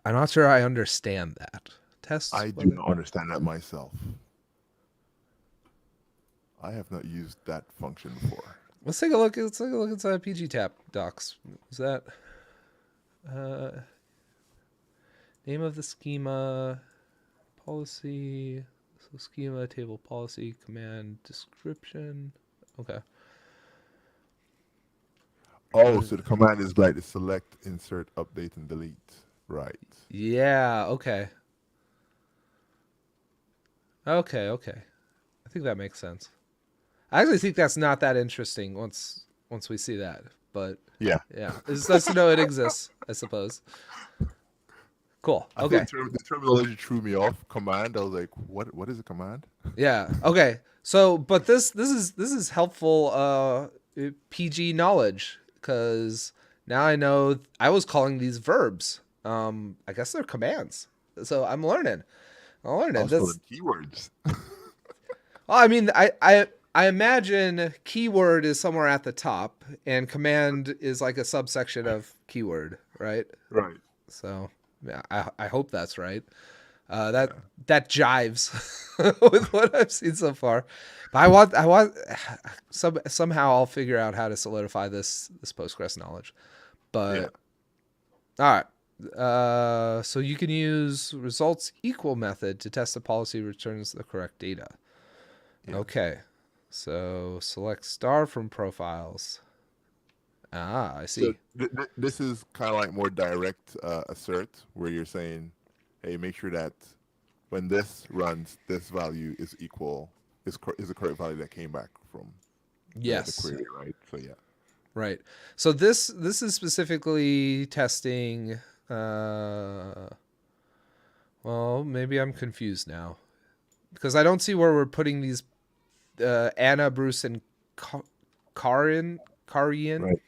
I'm not sure I understand that. Test I do whether. not understand that myself. I have not used that function before. Let's take a look. Let's take a look inside PG Tap docs. Is that uh, name of the schema, policy, so schema, table, policy, command, description. Okay. Oh, so the command is like the select, insert, update, and delete. Right. Yeah. Okay. Okay. Okay. I think that makes sense. I actually think that's not that interesting once we see that, but Yeah. yeah, it's nice to know it exists. I suppose. Cool. I thought Okay. the terminology threw me off. Command. I was like, what is a command? Yeah. Okay. So, but this is helpful PG knowledge because now I know I was calling these verbs. I guess they're commands. So I'm learning. I'm I learning was calling this. them keywords. Well, I mean, I imagine keyword is somewhere at the top, and command is like a subsection of keyword, right? Right. So yeah, I hope that's right. That Yeah. that jives with what I've seen so far. But I want somehow I'll figure out how to solidify this Postgres knowledge. Yeah. But all right. So you can use results equal method to test the policy returns the correct data. Yeah. Okay. So select star from profiles. Ah, I So see. this is kind of like more direct assert, where you're saying, hey, make sure that when this runs, this value is equal is the correct value that came back from the Yes. query, right? So yeah. Right. So this is specifically testing well, maybe I'm confused now because I don't see where we're putting these Anna, Bruce, and Karian Right.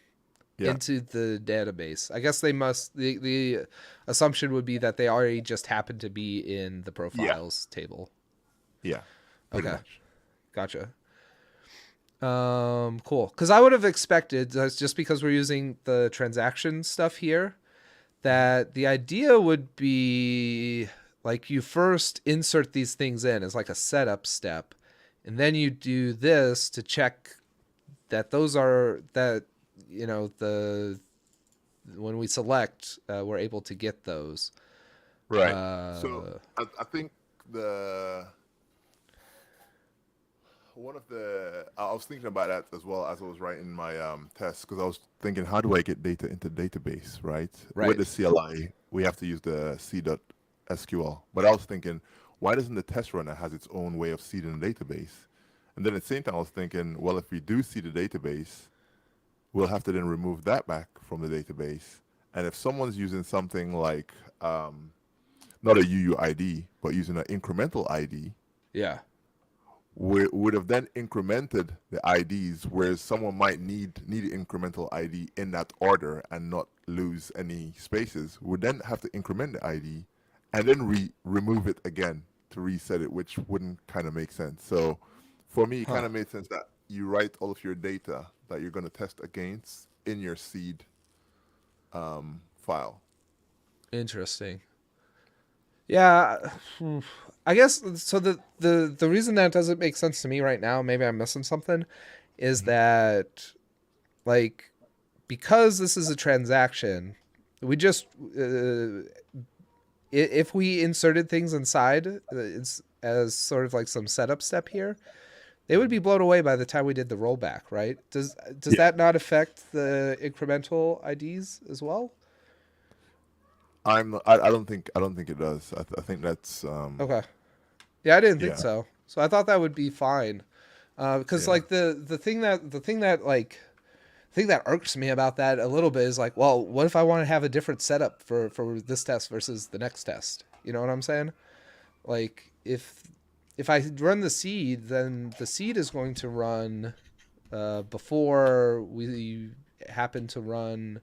Yeah. into the database. I guess they must. The assumption would be that they already just happen to be in the Yeah. profiles table. Yeah. Pretty Okay, much. gotcha. Cool. Because I would have expected, just because we're using the transaction stuff here, Hmm. that the idea would be like you first insert these things in as like a setup step, and then you do this to check that those are that the when we select we're able to get those. Right. So Uh, I think the one of the I was thinking about that as well as I was writing my test because I was thinking, how do I get data into database, right? With right. the CLI, we have to use the c.sql. But I was thinking, why doesn't the test runner has its own way of seeding the database? And then at the same time, I was thinking, well, if we do see the database, we'll have to then remove that back from the database. And if someone's using something like not a UUID, but using an incremental ID, Yeah. we would have then incremented the IDs, whereas someone might need an incremental ID in that order and not lose any spaces. Would then have to increment the ID and then remove it again to reset it, which wouldn't kind of make sense. So for me, it Huh. kind of made sense that you write all of your data that you're going to test against in your seed file. Interesting. Yeah. I guess so. The reason that doesn't make sense to me right now, maybe I'm missing something, is Mhm. that like because this is a transaction, we just if we inserted things inside, it's as sort of like some setup step here, they would be blown away by the time we did the rollback, right? Does Yeah, that not affect the incremental IDs as well? I don't think it does. I think that's Okay. Yeah, I didn't think yeah, so. So I thought that would be fine. Because yeah. like the thing that irks me about that a little bit is like, well, what if I want to have a different setup for this test versus the next test? You know what I'm saying? Like if I run the seed, then the seed is going to run before we happen to run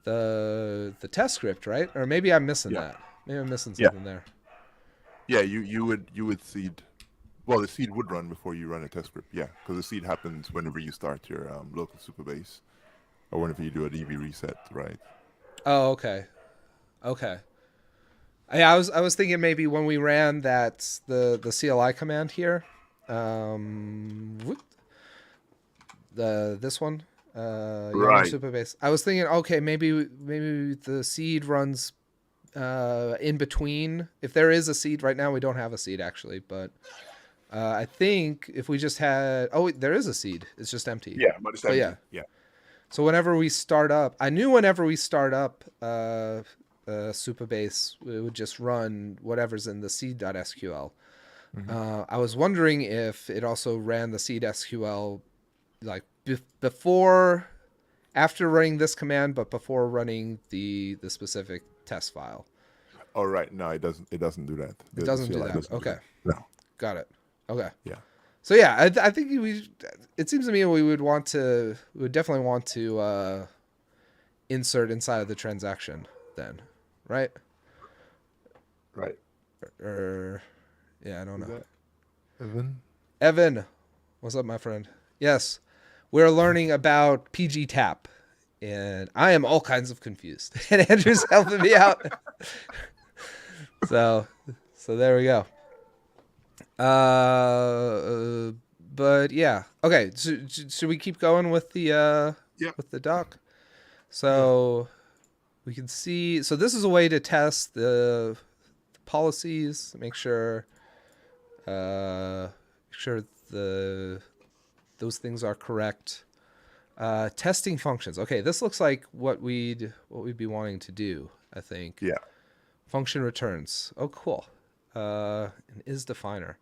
the test script, right? Or maybe I'm missing Yeah. that. Maybe I'm missing Yeah. something there. Yeah, you would seed. Well, the seed would run before you run a test script. Yeah, because the seed happens whenever you start your local superbase or whenever you do a DB reset, right? Oh, okay, okay. I was thinking maybe when we ran the CLI command here, the this one, Yammer Right. Superbase. I was thinking, okay, maybe the seed runs in between. If there is a seed right now, we don't have a seed actually, but I think if we just had, oh, wait, there is a seed. It's just empty. Yeah, but it's But yeah, empty. Yeah. so whenever we start up, I knew whenever we start up Supabase, it would just run whatever's in the seed.sql. Hmm. I was wondering if it also ran the seed SQL like before, after running this command, but before running the specific test file. Oh, right. No, it doesn't. It doesn't do that. It The doesn't do CLI that. doesn't do Okay, that. No. got it. Okay. Yeah. So yeah, I think we. It seems to me we would definitely want to insert inside of the transaction then, right? Right. Or yeah, I don't Is know. that Evan? Evan, what's up, my friend? Yes, we're learning about PG Tap, and I am all kinds of confused, and Andrew's helping me out. So, so there we go. Uh, but yeah, okay. So, should we keep going Yeah. with the doc? Yeah. So we can see. So this is a way to test the policies, make sure the those things are correct. Testing functions. Okay, this looks like what we'd be wanting to do. I think Yeah. function returns. Oh, cool. An is definer.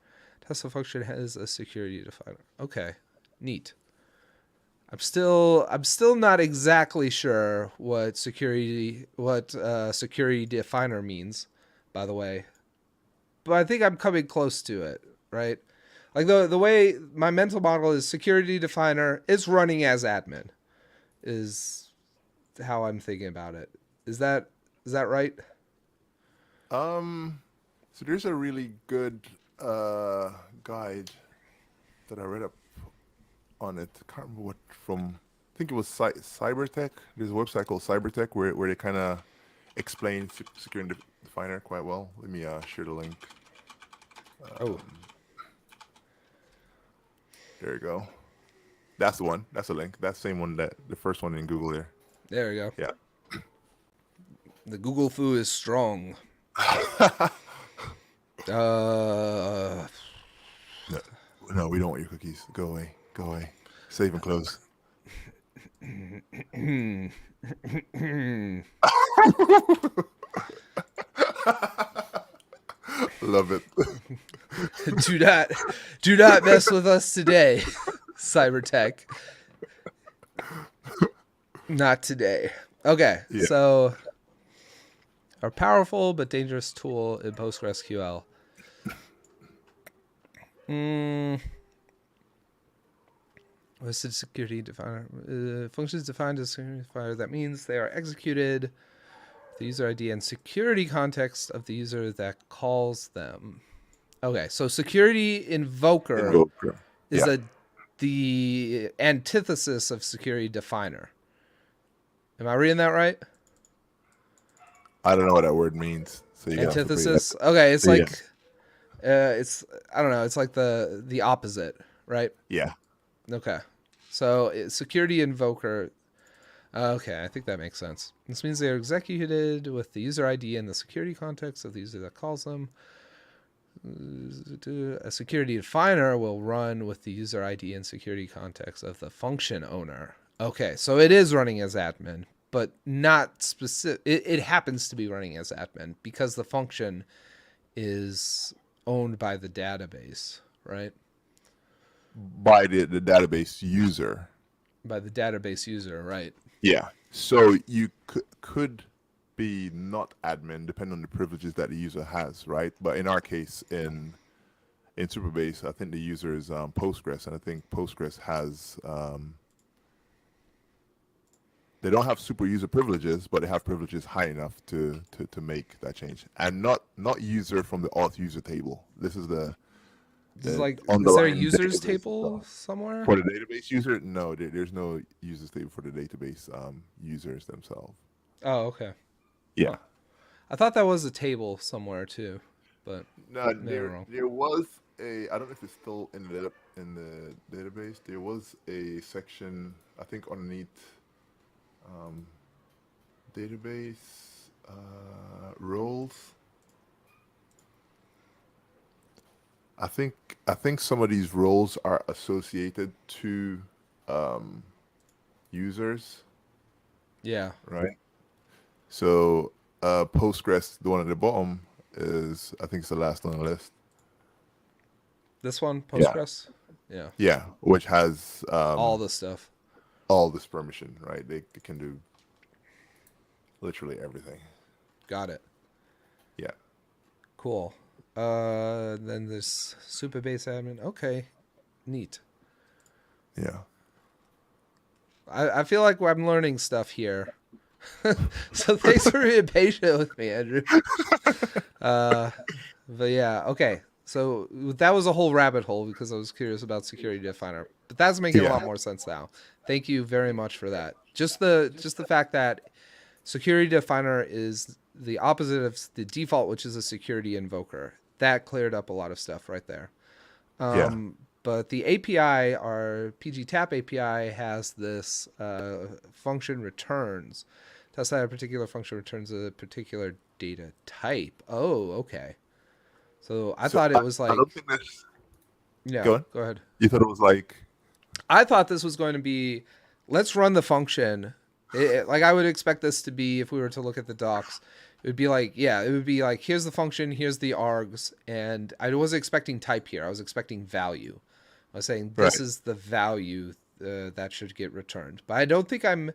Test a function has a security definer. Okay, neat. I'm still not exactly sure what security definer means. By the way, but I think I'm coming close to it. Right. Like the way my mental model is security definer is running as admin is how I'm thinking about it. Is that is that right? Um. So there's a really good guide that I read up on it. I can't remember what from. I think it was Cybertech. There's a website called Cybertech where they kind of explain security definer quite well. Let me share the link. Oh, There you go. That's the one. That's the link. That's the same one that the first one in Google there. there we go. Yeah. The Google foo is strong. Uh, No, no, we don't want your cookies. Go away. Go away. Save and close. Love it. do not do not mess with us today, Cybertech. Not today. Okay, Yeah. so our powerful but dangerous tool in PostgreSQL. Mm, what's the security definer? Functions defined as security definer. That means they are executed. The user ID and security context of the user that calls them. Okay, so security invoker Invoker. is Yeah. the antithesis of security definer. Am I reading that right? I don't know what that word means, so you have to pay that. Antithesis. Okay, it's Yeah. like it's I don't know. It's like the opposite, right? Yeah. Okay, so security invoker. Okay, I think that makes sense. This means they are executed with the user ID and the security context of the user that calls them. A security definer will run with the user ID and security context of the function owner. Okay, so it is running as admin, but not specific. It happens to be running as admin because the function is owned by the database, right? By the database user. By the database user, right? Yeah. So you could be not admin depending on the privileges that the user has, right? But in our case, in Superbase, I think the user is Postgres, and I think Postgres has they don't have super user privileges, but they have privileges high enough to make that change, and not user from the auth user table. This is This is the like, is there a underlying users database table stuff. somewhere? For the database user, no, there's no users table for the database users themselves. Oh, okay. Yeah. Huh. I thought that was a table somewhere too, but No, maybe I'm wrong. there was a I don't know if it's still in the database. There was a section I think underneath database roles. I think some of these roles are associated to um, users, Yeah. right? So Postgres, the one at the bottom, is I think it's the last on the list. This one, Yeah, Postgres? Yeah. yeah, which has All the stuff. all this permission, right? They can do literally everything. Got it. Yeah. Cool. Then there's Supabase admin. Okay, neat. Yeah. I feel like I'm learning stuff here. So thanks for being patient with me, Andrew. Uh, but yeah, okay. So that was a whole rabbit hole because I was curious about security definer, but that's making a Yeah. lot more sense now. Thank you very much for that. Just the fact that security definer is the opposite of the default, which is a security invoker. That cleared up a lot of stuff right there. Yeah. But the API, our PG Tap API, has this function returns. Test that a particular function returns a particular data type. Oh, okay. So I So thought it was I like, don't think that's. yeah, Go on. go ahead. You thought it was like. I thought this was going to be, let's run the function. Like I would expect this to be, if we were to look at the docs, it would be like, yeah, it would be like, here's the function, here's the args, and I wasn't expecting type here. I was expecting value. I was saying this Right. is the value that should get returned. But I don't think I'm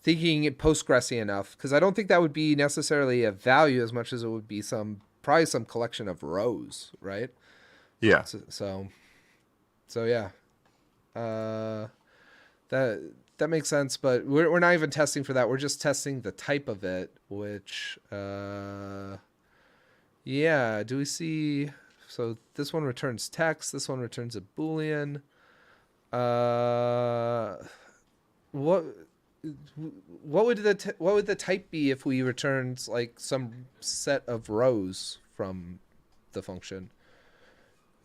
thinking it Postgresy enough, because I don't think that would be necessarily a value as much as it would be probably some collection of rows, right? Yeah. So yeah. Uh, that makes sense, but we're not even testing for that. We're just testing the type of it, which yeah, do we see? So this one returns text, this one returns a boolean. What would the type be if we returned like some set of rows from the function?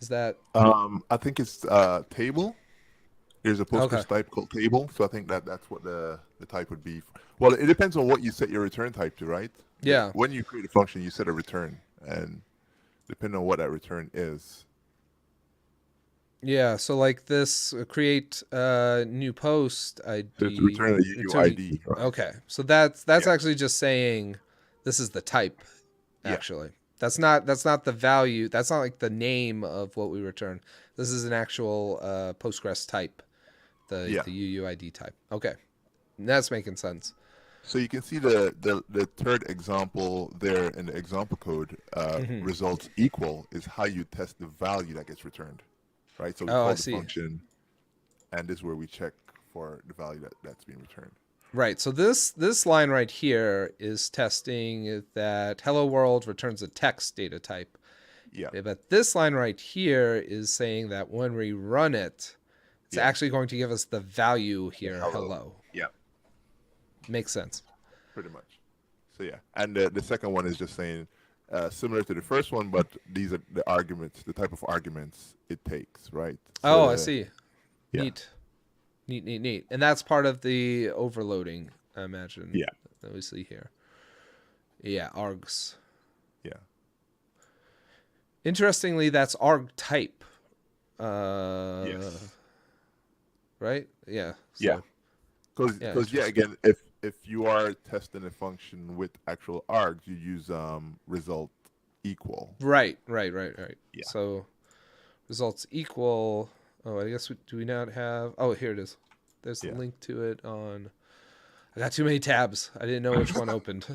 Is that I think it's table. There's a okay? Postgres type called table, so I think that's what the type would be. Well, it depends on what you set your return type to, right? Yeah. When you create a function, you set a return, and depending on what that return is. Yeah, so like this create new post So it's ID. return a UUID, right? Okay, so that's Yeah. actually just saying this is the type. Yeah. Actually, that's not the value. That's not like the name of what we return. This is an actual Postgres type, the Yeah. UUID type. Okay, that's making sense. So you can see the third example there in the example code, Hmm. results equal is how you test the value that gets returned, right? So we Oh, I call the see. function, and this is where we check for the value that's being returned. Right. So this line right here is testing that hello world returns a text data type. Yeah. But this line right here is saying that when we run it, it's Yeah. actually going to give us the value here, hello. Yeah. Makes sense. Pretty much. So yeah, and the second one is just saying similar to the first one, but these are the arguments, the type of arguments it takes, right? Oh, I So see. yeah, Neat. Neat. And that's part of the overloading, I imagine, yeah, that we see here. Yeah, args. yeah, Interestingly, that's arg type. yes, Right? Yeah. yeah. So, Because yeah, yeah, interesting. again, if you are testing a function with actual args, you use result equal. Right. Yeah, So results equal. Oh, I guess do we not have? Oh, here it is. There's the yeah, link to it on. I got too many tabs. I didn't know which one opened.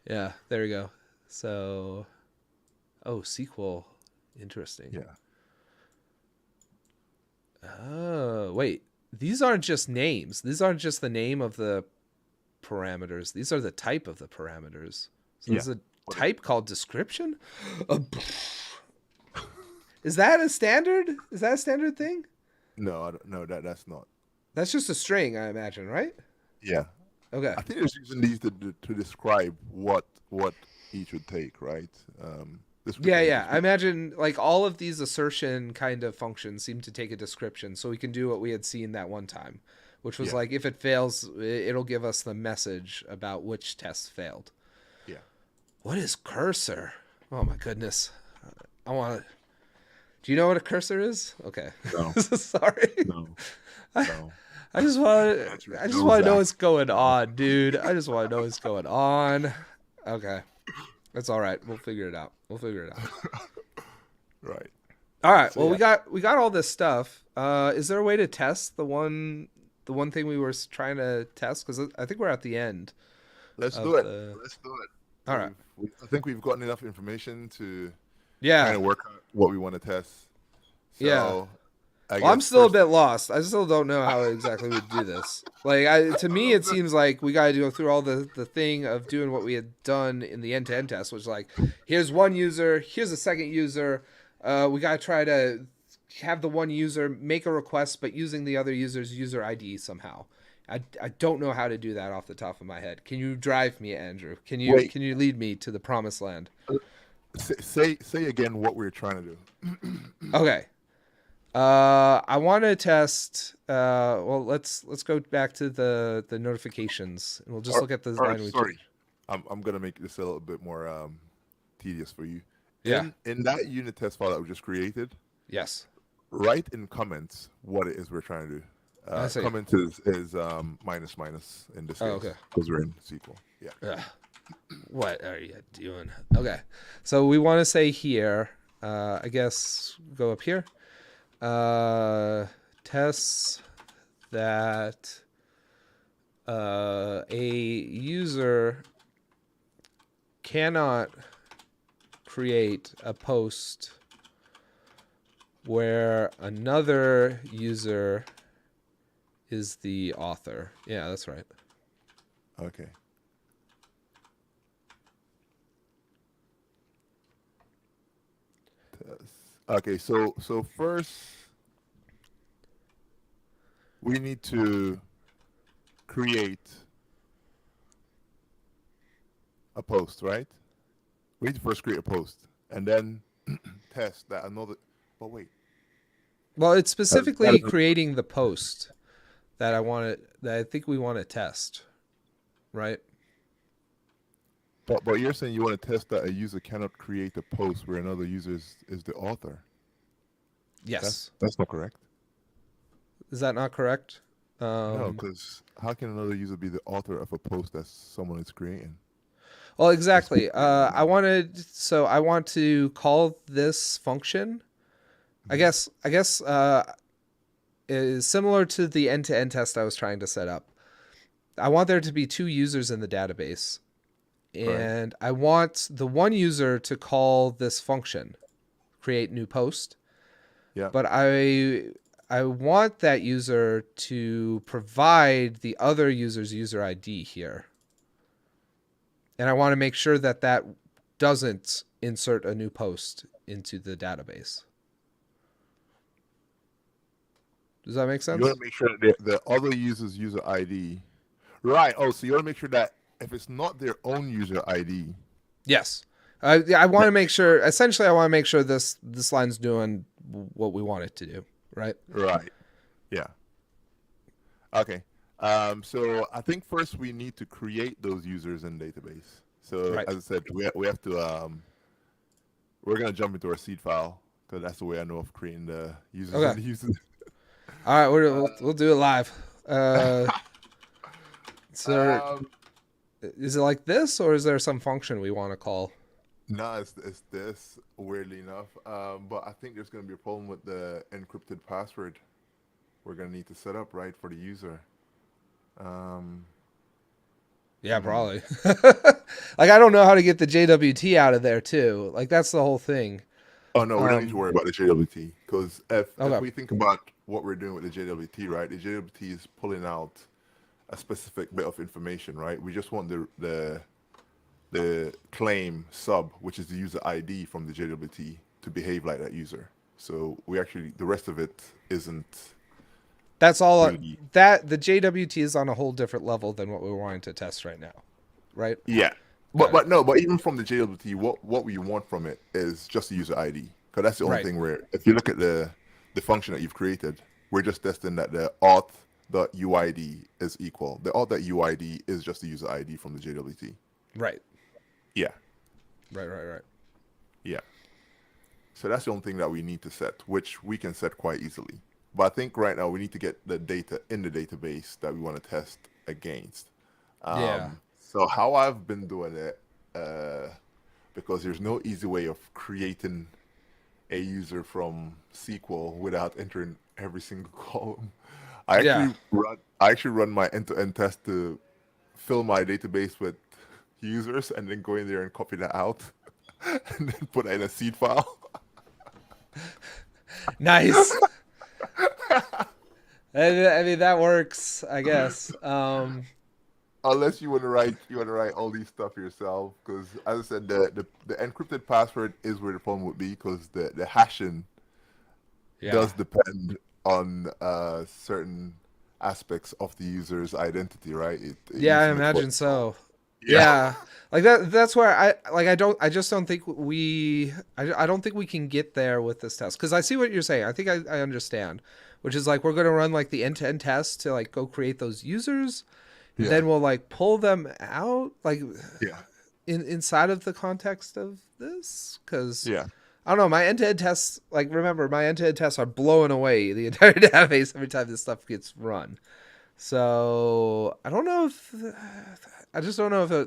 Yeah, there we go. So, oh, SQL. Interesting. yeah, Oh, wait. These aren't just names. These aren't just the name of the parameters. These are the type of the parameters. So yeah. there's a What is- type called description. Uh, Is that a standard? Is that a standard thing? No, I don't, no, that's not. That's just a string, I imagine, right? Yeah, Okay. I think they're using these to describe what each would take, right? Yeah, Description is yeah. I description. imagine like all of these assertion kind of functions seem to take a description, so we can do what we had seen that one time, which was Yeah, like if it fails, it'll give us the message about which tests failed. yeah. What is cursor? Oh my goodness. I want to. Do you know what a cursor is? Okay. No, Sorry. no, I, no. I just want to. Answer is I just no, want to know Zach. what's going on, dude. I just want to know what's going on. Okay, that's all right. We'll figure it out. Right. All right. So Well, yeah, we got all this stuff. Is there a way to test the one thing we were trying to test? Because I think we're at the end Let's of do it. the. Let's do it. All right. I think we've gotten enough information to kind Yeah. of work out what we want to test. Yeah. So I Well, I'm guess still a first bit thing, lost. I still don't know how exactly we do this. Like, to me, it the, seems like we got to go through all the thing of doing what we had done in the end-to-end test, which is like, here's one user, here's a second user. We got to try to have the one user make a request, but using the other user's user ID somehow. I don't know how to do that off the top of my head. Can you drive me, Andrew? wait, Can you lead me to the promised land? say again what we're trying to do. Okay. I want to test. Well, let's go back to the notifications, and we'll just look at the Or line we sorry, changed. I'm gonna make this a little bit more tedious for you. Yeah. In that unit test file that we just created, Yes. write in comments what it is we're trying to do. I see. Comment is minus minus in this Oh, case okay. because we're in SQL. Yeah. Ugh. What are you doing? Okay. So we want to say here. I guess go up here. Tests that a user cannot create a post where another user is the author. Yeah, that's right. Okay. Okay. So first we need to create a post, right? We need to first create a post and then test that another. But wait, Well, it's that specifically is, creating the post that that I think we want to test, right? but you're saying you want to test that a user cannot create a post where another user is the author. Yes. That's not correct. Is that not correct? No, Um, because how can another user be the author of a post that someone is creating? well, It's exactly. I want to call this function. Mhm. I guess is similar to the end-to-end test I was trying to set up. I want there to be two users in the database, Right. and I want the one user to call this function, create new post, Yeah. but I want that user to provide the other user's user ID here. And I want to make sure that that doesn't insert a new post into the database. Does that make You want sense? to make sure that the other user's user ID. Right. Oh, so you want to make sure that if it's not their own user ID, Yes. I want that to make sure. Essentially, I want to make sure this line's doing what we want it to do. Right. right. Yeah. Okay. So I think first we need to create those users in database. So Right. as I said, we have to we're gonna jump into our seed file because that's the way I know of creating the users and Okay. the users. All right. We'll do it live. So Um, is it like this, or is there some function we want to call? no, it's this weirdly enough. But I think there's gonna be a problem with the encrypted password we're gonna need to set up right for the user. Um, Yeah, hmm. probably. Like I don't know how to get the JWT out of there too. Like that's the whole thing. Oh no, we don't need to Um. worry about the JWT because if Okay. we think about what we're doing with the JWT, right? The JWT is pulling out a specific bit of information, right? We just want the claim sub, which is the user ID from the JWT, to behave like that user. So we actually the rest of it isn't That's all. really. That the JWT is on a whole different level than what we're wanting to test right now, right? Yeah, Got it. but no, but even from the JWT, what we want from it is just the user ID, because that's the only Right. thing where if you look at the function that you've created, we're just testing that the auth.uid is equal. The auth.uid is just the user ID from the JWT. Right. Yeah, Right. yeah. So that's the only thing that we need to set, which we can set quite easily. But I think right now we need to get the data in the database that we want to test against. Yeah. So how I've been doing it, uh, because there's no easy way of creating a user from SQL without entering every single column. Yeah. I actually run my end-to-end test to fill my database with users and then go in there and copy that out and then put that in a seed file. Nice. I mean that works, I guess. Unless you want to write all these stuff yourself, because as I said, the encrypted password is where the problem would be, because the hashing Yeah. does depend on certain aspects of the user's identity, right? It Yeah, needs I to make sure. imagine so. Yeah, Yeah. Like that's where I just don't think I don't think we can get there with this test cuz I see what you're saying. I think I understand. Which is like we're going to run like the end-to-end test to like go create those users. yeah, Then we'll like pull them out like yeah, inside of the context of this cuz yeah. I don't know, my end-to-end tests like remember my end-to-end tests are blowing away the entire database every time this stuff gets run. So I don't know if I just don't know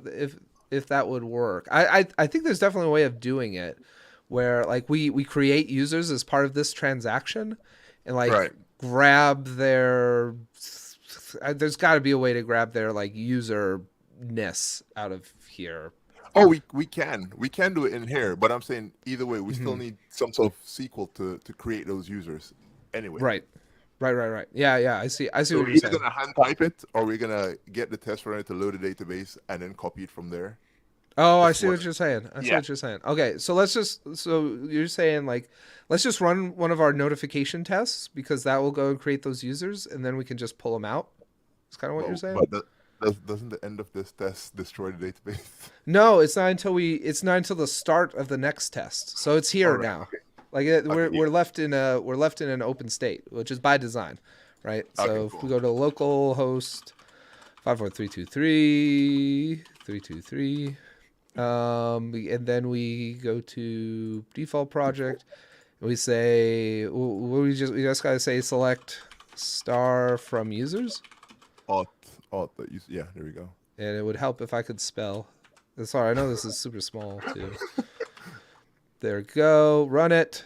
if that would work. I think there's definitely a way of doing it where like we create users as part of this transaction and like Right. grab their there's got to be a way to grab their like user ness out of here. Oh, we can do it in here, but I'm saying either way, we still Hmm. need some sort of SQL to create those users anyway. Right. Right. Yeah. I see So what we're you're either saying. gonna hand type it, or we're gonna get the test runner to load the database and then copy it from there. Oh, I That's see what. what you're saying. I see Yeah. what you're saying. Okay, so you're saying like let's just run one of our notification tests because that will go and create those users and then we can just pull them out. It's kind of what you're But saying. but doesn't the end of this test destroy the database? No, it's not until the start of the next test. So it's All here right. now. Okay. Like Okay. we're Yeah. left in a we're left in an open state, which is by design, right? Okay. So if we Cool. go to local host 54323 and then we go to default project. And we say we just gotta say select star from users, Auth auth. Yeah. There we go. and it would help if I could spell. Sorry, I know this is super small too. There we go. Run it.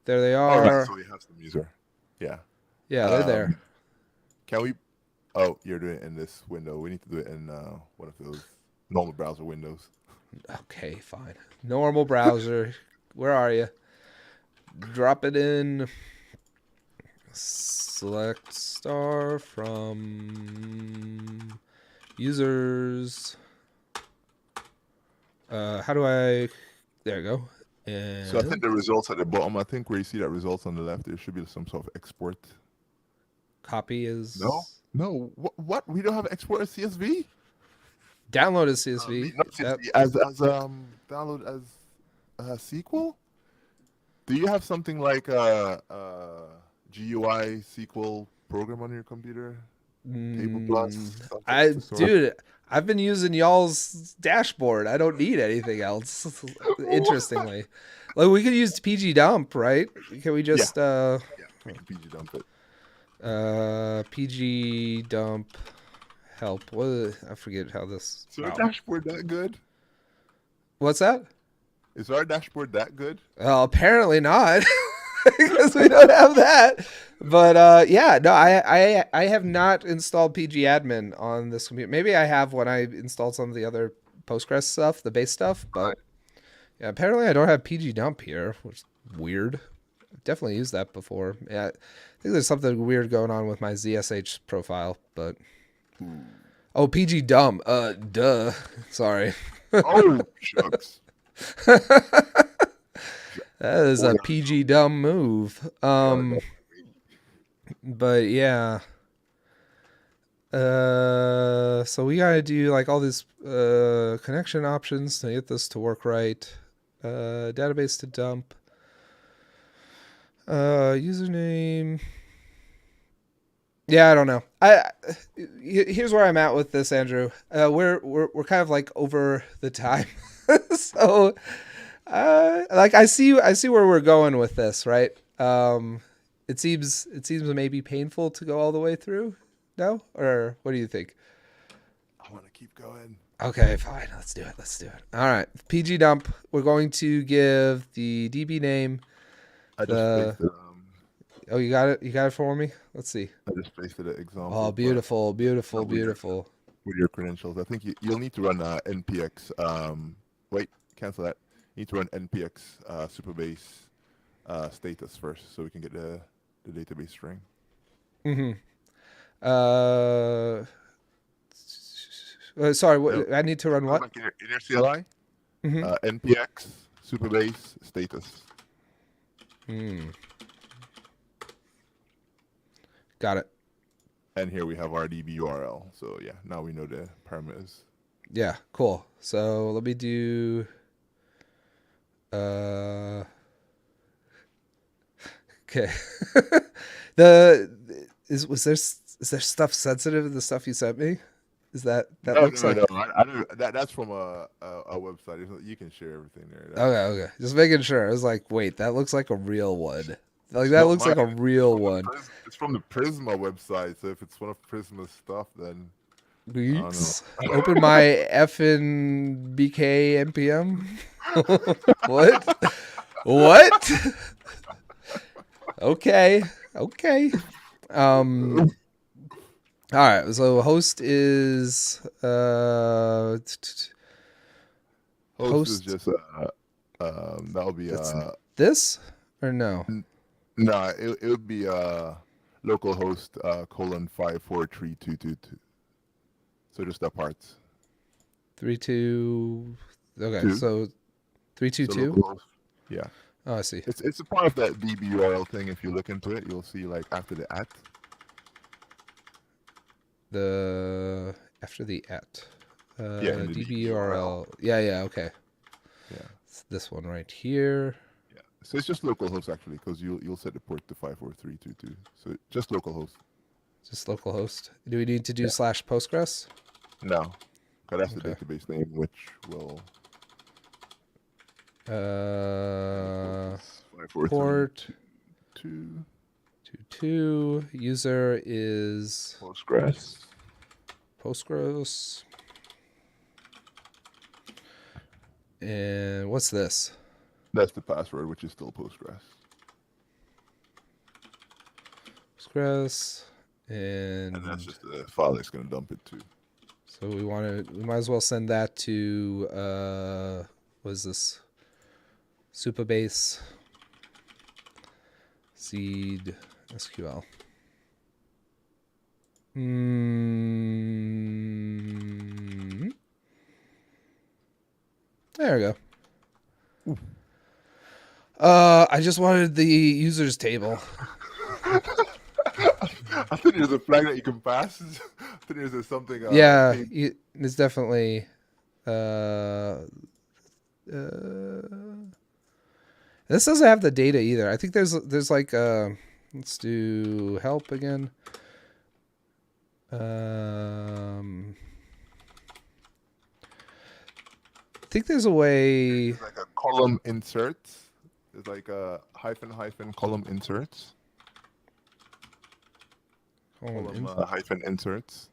There they All right. are. So we have some user. Yeah. Yeah, they're there. Um. Can we? Oh, you're doing it in this window. We need to do it in one of those normal browser windows. Okay, fine. Normal browser. Where are you? Drop it in. Select star from users. How do I? There you go. So I And think the results at the bottom. I think where you see that results on the left, there should be some sort of export. copy No, is no. What? We don't have export as CSV. download is CSV. Not Yep. CSV as download as SQL. Do you have something like a GUI SQL program on your computer? Table plus something I to sort. dude, I've been using y'all's dashboard. I don't need anything else. Interestingly, like we could use PG dump, right? Can we Yeah, just yeah. We can PG dump it. PG dump help? What I forget how this. Is our Wow. dashboard that good? What's that? Is our dashboard that good? Well, apparently not, because we don't have that. But yeah, no, I have not installed PG admin on this computer. Maybe I have when I installed some of the other Postgres stuff, the base stuff. But yeah, apparently I don't have PG dump here, which is weird. I've definitely used that before. Yeah, I think there's something weird going on with my ZSH profile. But oh, PG dump. Duh. Sorry. Oh shucks. That is Poor a guy. PG dumb move. Yeah, definitely. But yeah. So we gotta do like all these connection options to get this to work right. Database to dump. Username. Yeah, I don't know. Here's where I'm at with this, Andrew. We're kind of like over the time, so like I see where we're going with this, right? It seems maybe painful to go all the way through. No, or what do you think? I want to keep going. Okay, fine. Let's do it. Let's do it. All right. PG dump. We're going to give the DB name. I just The pasted. oh, you got it for me. Let's see. I just pasted an example. Oh, But beautiful, no, beautiful, beautiful. with your credentials. I think you'll need to run npx. Wait, cancel that. You need to run npx Supabase status first, so we can get the database string. Mm-hmm. Uh, sorry, No, I need to run go what? back in your CLI. Mm-hmm. Npx Supabase status. Mm. Got it. And here we have our DB URL. So yeah, now we know the parameters. Yeah, cool. So let me do. Uh, okay. the is there stuff sensitive in the stuff you sent me? Is that No, looks no, like no. I don't. That's from a website. You can share everything there. okay, That's okay. Just making sure. I was like, wait, that looks like a real one. Like it's that not looks mine. like a It's real from the one. It's from the Prisma website. So if it's one of Prisma's stuff, then I don't know. Beats. Open my effing BK NPM. What? What? Okay. Okay. Um. All right. So host is Host is host. just that'll be That's this or no? no, it would be localhost colon 5432222. So just that part. 3 2. Okay. Two. So 3 2 2. Localhost. Yeah. Oh, I see. It's a part of that DB URL thing. If you look into it, you'll see like after the at. The after the at Yeah, in the DB DB URL. URL. Yeah. Yeah. Okay. Yeah. It's this one right here. Yeah. So it's just localhost actually, because you'll set the port to 54322. So just localhost. Just localhost. Do we need to do Yeah. slash Postgres? No, because that's the Okay. database name, which will five four three Port two 22. User is Postgres. Postgres. And what's this? That's the password, which is still Postgres. Postgres. And And that's just the file it's going to dump it to. so we might as well send that to what is this? Supabase seed SQL. There we go. I just wanted the users table. I think there's a flag that you can pass. I think there's something. Yeah, it's definitely. Uh, this doesn't have the data either. I think there's like let's do help again. I think there's a way. There's like a column inserts. There's like a hyphen column inserts. Column hyphen inserts.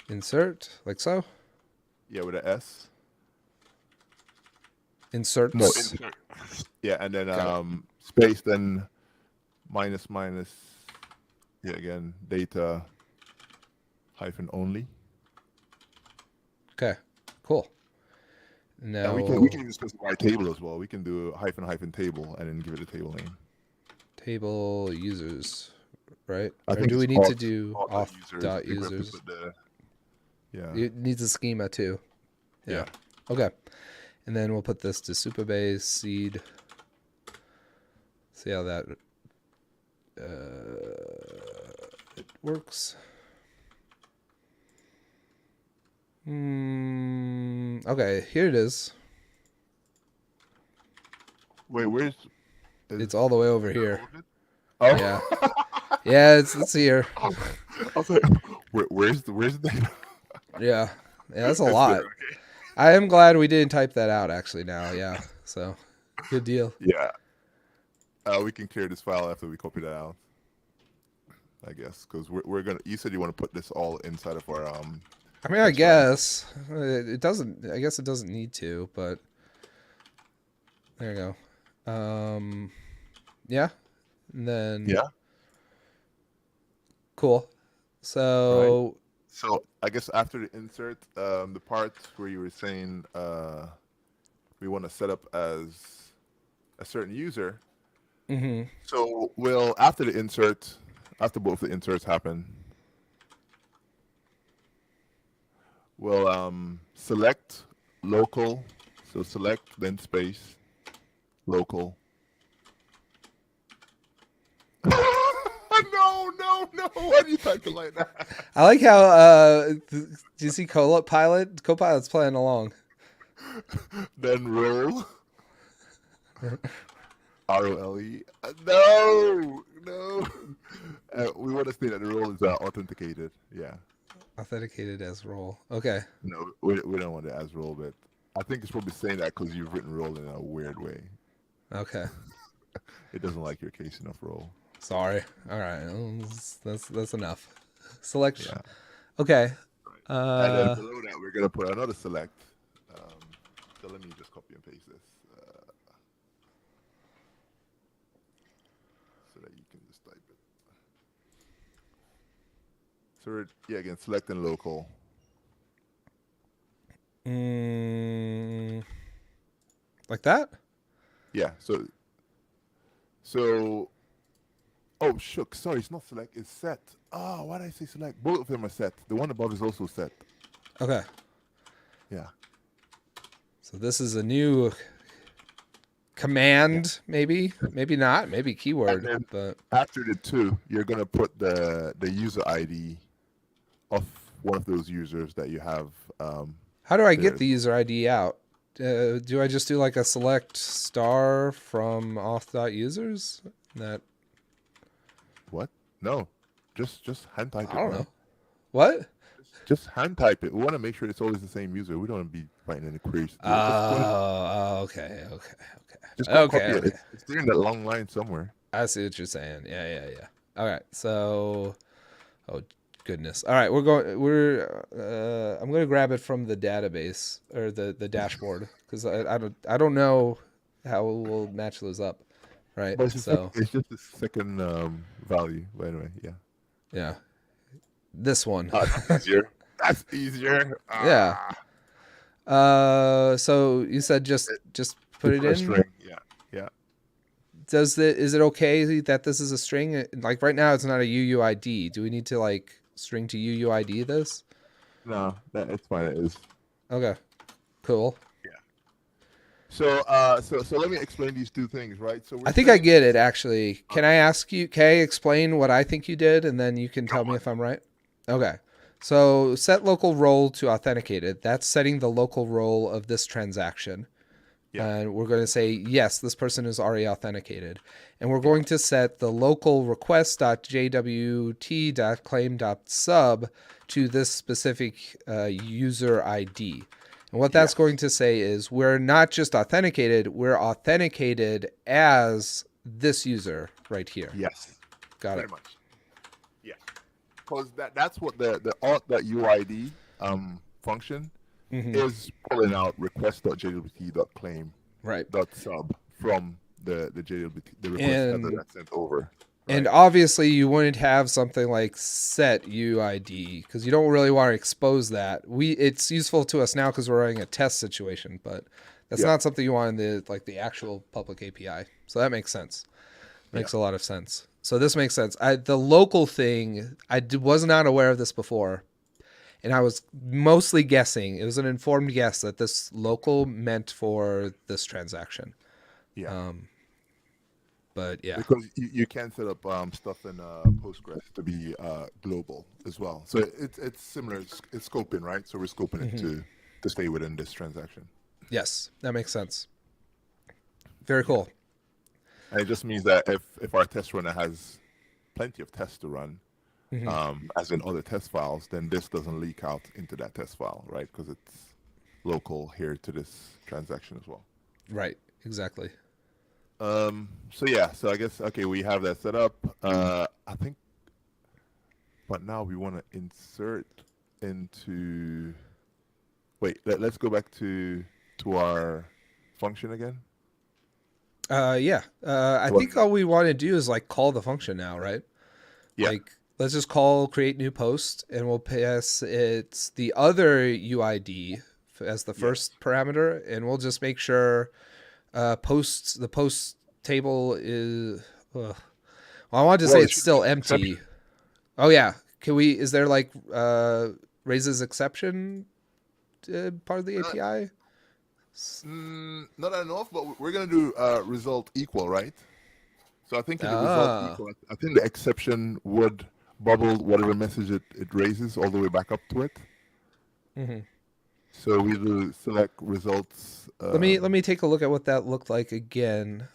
Insert like so. Yeah, with an S. Inserts. No, insert. Yeah, and then space, then minus. Yeah, again, data hyphen only. Okay, cool. Now And we can even specify table as well. We can do hyphen table and then give it a table name. Table users, right? I Or think do we it's need to do auth dot I think we have to users? put yeah. It needs a schema too. Yeah. Okay. And then we'll put this to Supabase seed. See how that it works. Okay, here it is. Wait, where's It's all the way over here. Oh. Yeah. Yeah, it's here. I was like, where's the Yeah. Yeah, that's a That's lot. there, okay. I am glad we didn't type that out actually now. Yeah. So, good deal. Yeah. We can clear this file after we copy that out. I guess because we're gonna. You said you want to put this all inside of our I mean, I guess it doesn't. I guess it doesn't need to, but there you go. Yeah, and then Yeah. cool. right? So, So I guess after the insert, the part where you were saying we want to set up as a certain user. hmm So we'll after the insert, after both the inserts happen, we'll select local. So select then space local. No, no, no! Why do you type it like that? I like how do you see Copilot? Copilot's playing along. Then roll. ROLE. No, no. We want to state that the role is authenticated. Yeah. Authenticated as role. Okay. No, we don't want it as role, but I think it's probably saying that because you've written role in a weird way. Okay. It doesn't like your case enough role. Sorry. All right. That's enough. Select. Yeah. Okay. Right. And then Uh. below that, we're gonna put another select. Um, so let me just copy and paste this so that you can just type it. So yeah, again, select and local. Mm, like that. Yeah. So oh, shook. Sorry, it's not select. It's set. Oh, why did I say select? Both of them are set. The one above is also set. Okay. Yeah. So this is a new Yeah. command. Maybe not. Maybe And keyword. then But after the two, you're gonna put the user ID of one of those users that you have how do I there. get the user ID out? Do I just do like a select star from auth.users? That What? No, just hand type I it, don't bro. know. What? Just hand type it. We want to make sure it's always the same user. We don't want to be writing any queries to do it. Okay, okay, Just okay, go okay, copy it. okay. It's there in that long line somewhere. I see what you're saying. Yeah. All right. So, oh goodness. All right, I'm going to grab it from the database or the dashboard cuz I don't know how we'll match those up, right? But So, it's just the second value. But anyway, yeah. yeah. This one. That's easier. That's easier. Yeah. So you said just put Just it put a in. string. Yeah, yeah. Is it okay that this is a string? Like right now, it's not a UUID. Do we need to like string to UUID this? No, it's fine. It is. Okay, cool. Yeah. So let me explain these two things, right? So I we're think I setting. get it actually. Can I Okay. ask you? Can I explain what I think you did, and then you can Go tell me on. if I'm right? Okay. So set local role to authenticated. That's setting the local role of this transaction. Yeah. And we're going to say, yes, this person is already authenticated. And we're Yeah. going to set the local request.jwt.claim.sub to this specific user ID. And what that's Yes. going to say is we're not just authenticated, we're authenticated as this user right here. Yes. Got it. Pretty much. Yeah. Because that's what the auth.uid function Mm-hmm. is pulling out request.jwt.claim.sub Right. from the JWT the request header And that's sent over. And Right. obviously, you wouldn't have something like set UID because you don't really want to expose that. It's useful to us now because we're running a test situation, but that's Yeah. not something you want in the actual public API. So that makes sense. Yeah. Makes a lot of sense. So this makes sense. The local thing, was not aware of this before, and I was mostly guessing. It was an informed guess that this local meant for this transaction. Yeah. Um, but yeah. Because you can set up stuff in Postgres to be global as well. So it's similar. It's scoping, right? So we're scoping it hmm to stay within this transaction. Yes, that makes sense. Very Yeah. cool. And it just means that if our test runner has plenty of tests to run, hmm as in other test files, then this doesn't leak out into that test file, right? Because it's local here to this transaction as well. Right. Exactly. So yeah, so I guess okay, we have that set up. I think, but now we want to insert into. Wait, let's go back to our function again. Yeah. I To our, think all we want to do is like call the function now, right? yeah, Like let's just call create new post, and we'll pass it the other UID as the Yes. first parameter, and we'll just make sure the post table is. Well, I wanted to say Well, it it's should be still an empty. exception. Oh yeah, can we? Is there like raises exception part of the Uh, API? Not enough, but we're gonna do result equal, right? So I think in the result Ah, equal, I think the exception would bubble whatever message it raises all the way back up to it. hmm. So we do select results. Let me take a look at what that looked like again,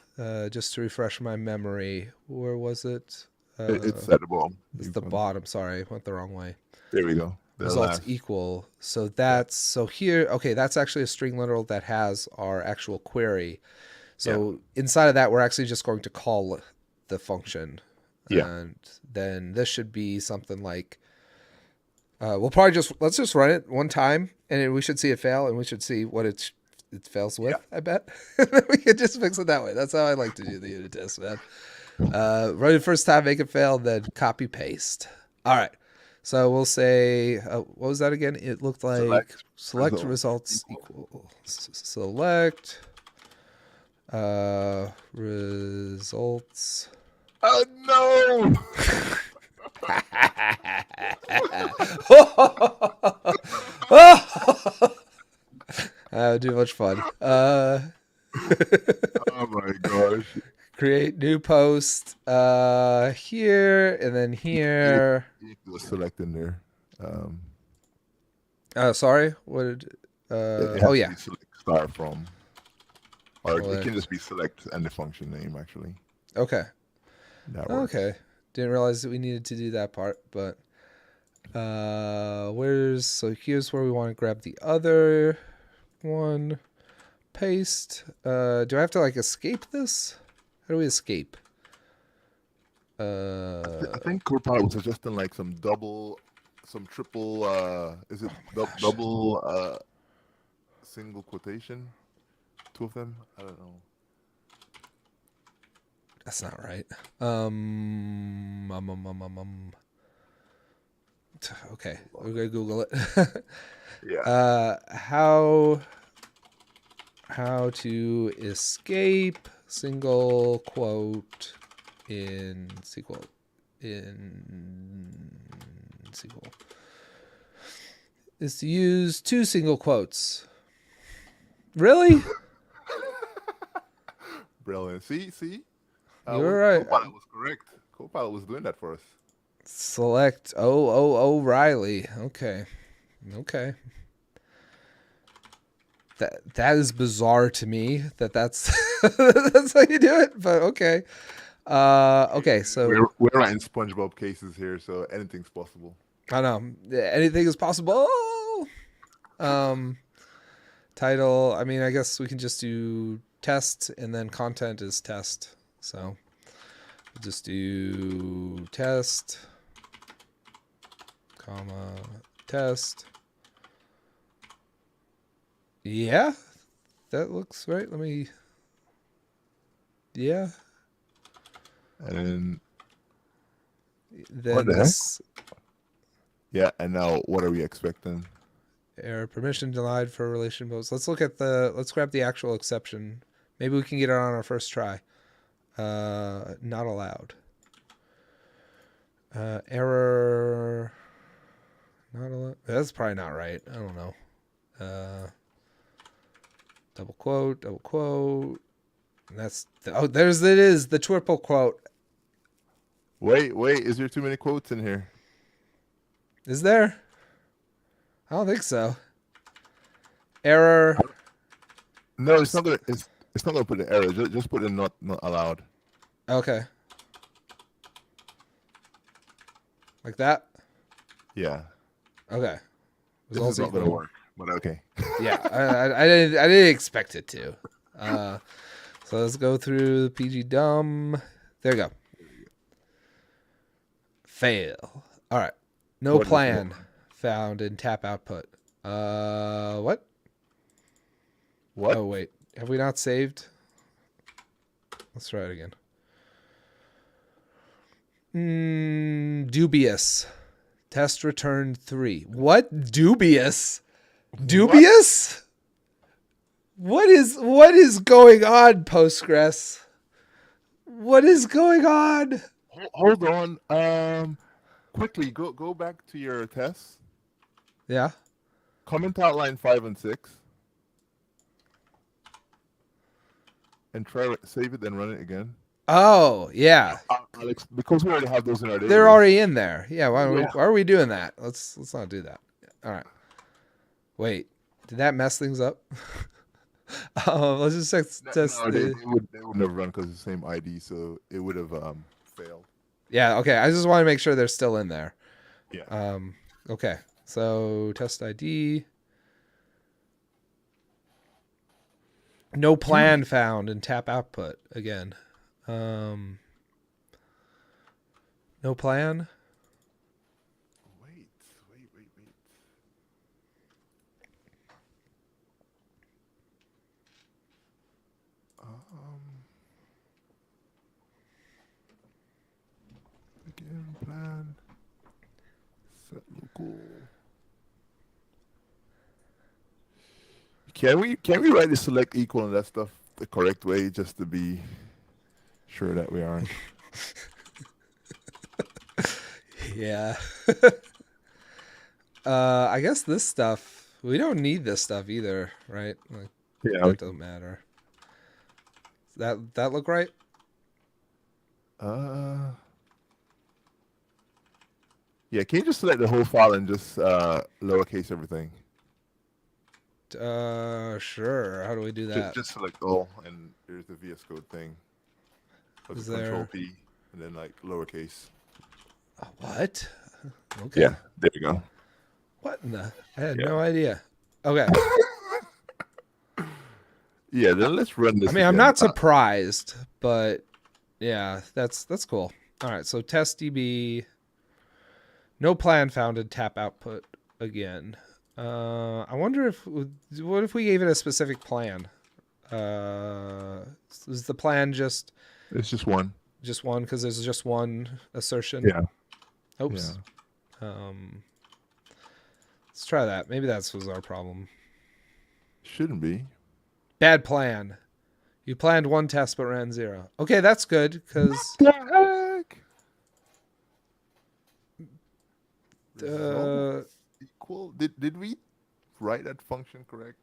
just to refresh my memory. Where was it? It's at the bottom. It's You the can, bottom. Sorry, went the wrong way. there we go. The Results last. equal. So Yeah. that's so here. Okay, that's actually a string literal that has our actual query. Yeah. So inside of that, we're actually just going to call the function, Yeah. and then this should be something like we'll probably just let's just run it one time, and we should see it fail, and we should see what it fails Yeah. with. I bet we could just fix it that way. That's how I like to do the unit test, man. Run it first time, make it fail, then copy paste. All right. So we'll say what was that again? It looked like select Result results equal. equal select results. Oh no! Too much fun. Oh my gosh! Create new post here and then You need, here. you need to do a select in there. Um, Sorry. What did? it Oh has to yeah. be select star from, or it can just Select. be select and the function name actually. Okay. That works. Okay. Didn't realize that we needed to do that part, but where's so here's where we want to grab the other one. Paste. Do I have to like escape this? How do we escape? I think Copilot was suggesting like some triple. Is it Gosh, double single quotation? Two of them? I don't know. that's not right. Okay, we're gonna Google it. Yeah. How to escape single quote in SQL in SQL is to use two single quotes. Really? Brilliant. See? You're right. Copilot was correct. Copilot was doing that for us. Select O'Reilly. Okay. Okay. That is bizarre to me that's that's how you do it, but okay. Okay, so We're writing SpongeBob cases here, so anything's possible. I don't know. Anything is possible. Um title, I mean, I guess we can just do test and then content is test. So we'll just do test, comma, test. Yeah, that looks right. Let me. Yeah. And what Then the heck? this Yeah, and now what are we expecting? error permission denied for relation post. Let's look at the. Let's grab the actual exception. Maybe we can get it on our first try. Not allowed. Error. Not allowed. That's probably not right. I don't know. Double quote. Double quote. That's there's it is the triple quote. Wait, is there too many quotes in here? Is there? I don't think so. Error. No, it's not gonna put an error. Just put in not allowed. Okay. Like that. Yeah. Okay. This is Results not gonna equal. work, but okay. Yeah, I didn't expect it to. So let's go through the PG dumb. There you go. Fail. All right. No What is no? plan found in tap output. What? What? Oh wait, have we not saved? Let's try it again. Dubious. Test returned 3. What? Dubious? What? Dubious? What is going on, Postgres? What is going on? Hold on. Quickly go back to your tests. Yeah. Comment out line 5 and 6, and save it, then run it again. Oh, yeah. Alex, because we already have those in our They're database. already in there. Yeah, Yeah. why are we doing that? Let's not do that. All right. Wait. Did that mess things up? Let's just test No, the. they would never run because it's the same ID, so it would have failed. Yeah, okay. I just want to make sure they're still in there. Yeah. Okay. So test ID. No plan found and tap output again. No plan. Wait. Again, plan. Set local. Can we write the select equal and that stuff the correct way just to be sure that we aren't? Yeah. I guess this stuff, we don't need this stuff either, right? Like, Yeah. that doesn't matter. That look right? Yeah, can you just select the whole file and just lowercase everything? Sure. How do we do that? Just select all, and there's the VS Code thing. With Is the Control there P, and then like lowercase. what? Okay. Yeah, there you go. What in the? I had Yeah. no idea. Okay. Yeah, then let's run this. I mean, I'm again. not surprised, but yeah, that's cool. All right, so test DB. No plan found in tap output again. I wonder what if we gave it a specific plan? Is the plan just It's just one. one because there's just one assertion? Yeah. Oops. Let's try that. Maybe that was our problem. Shouldn't be. Bad plan. You planned one test but ran 0. Okay, that's good because What the heck? Result equal. Did we write that function correct?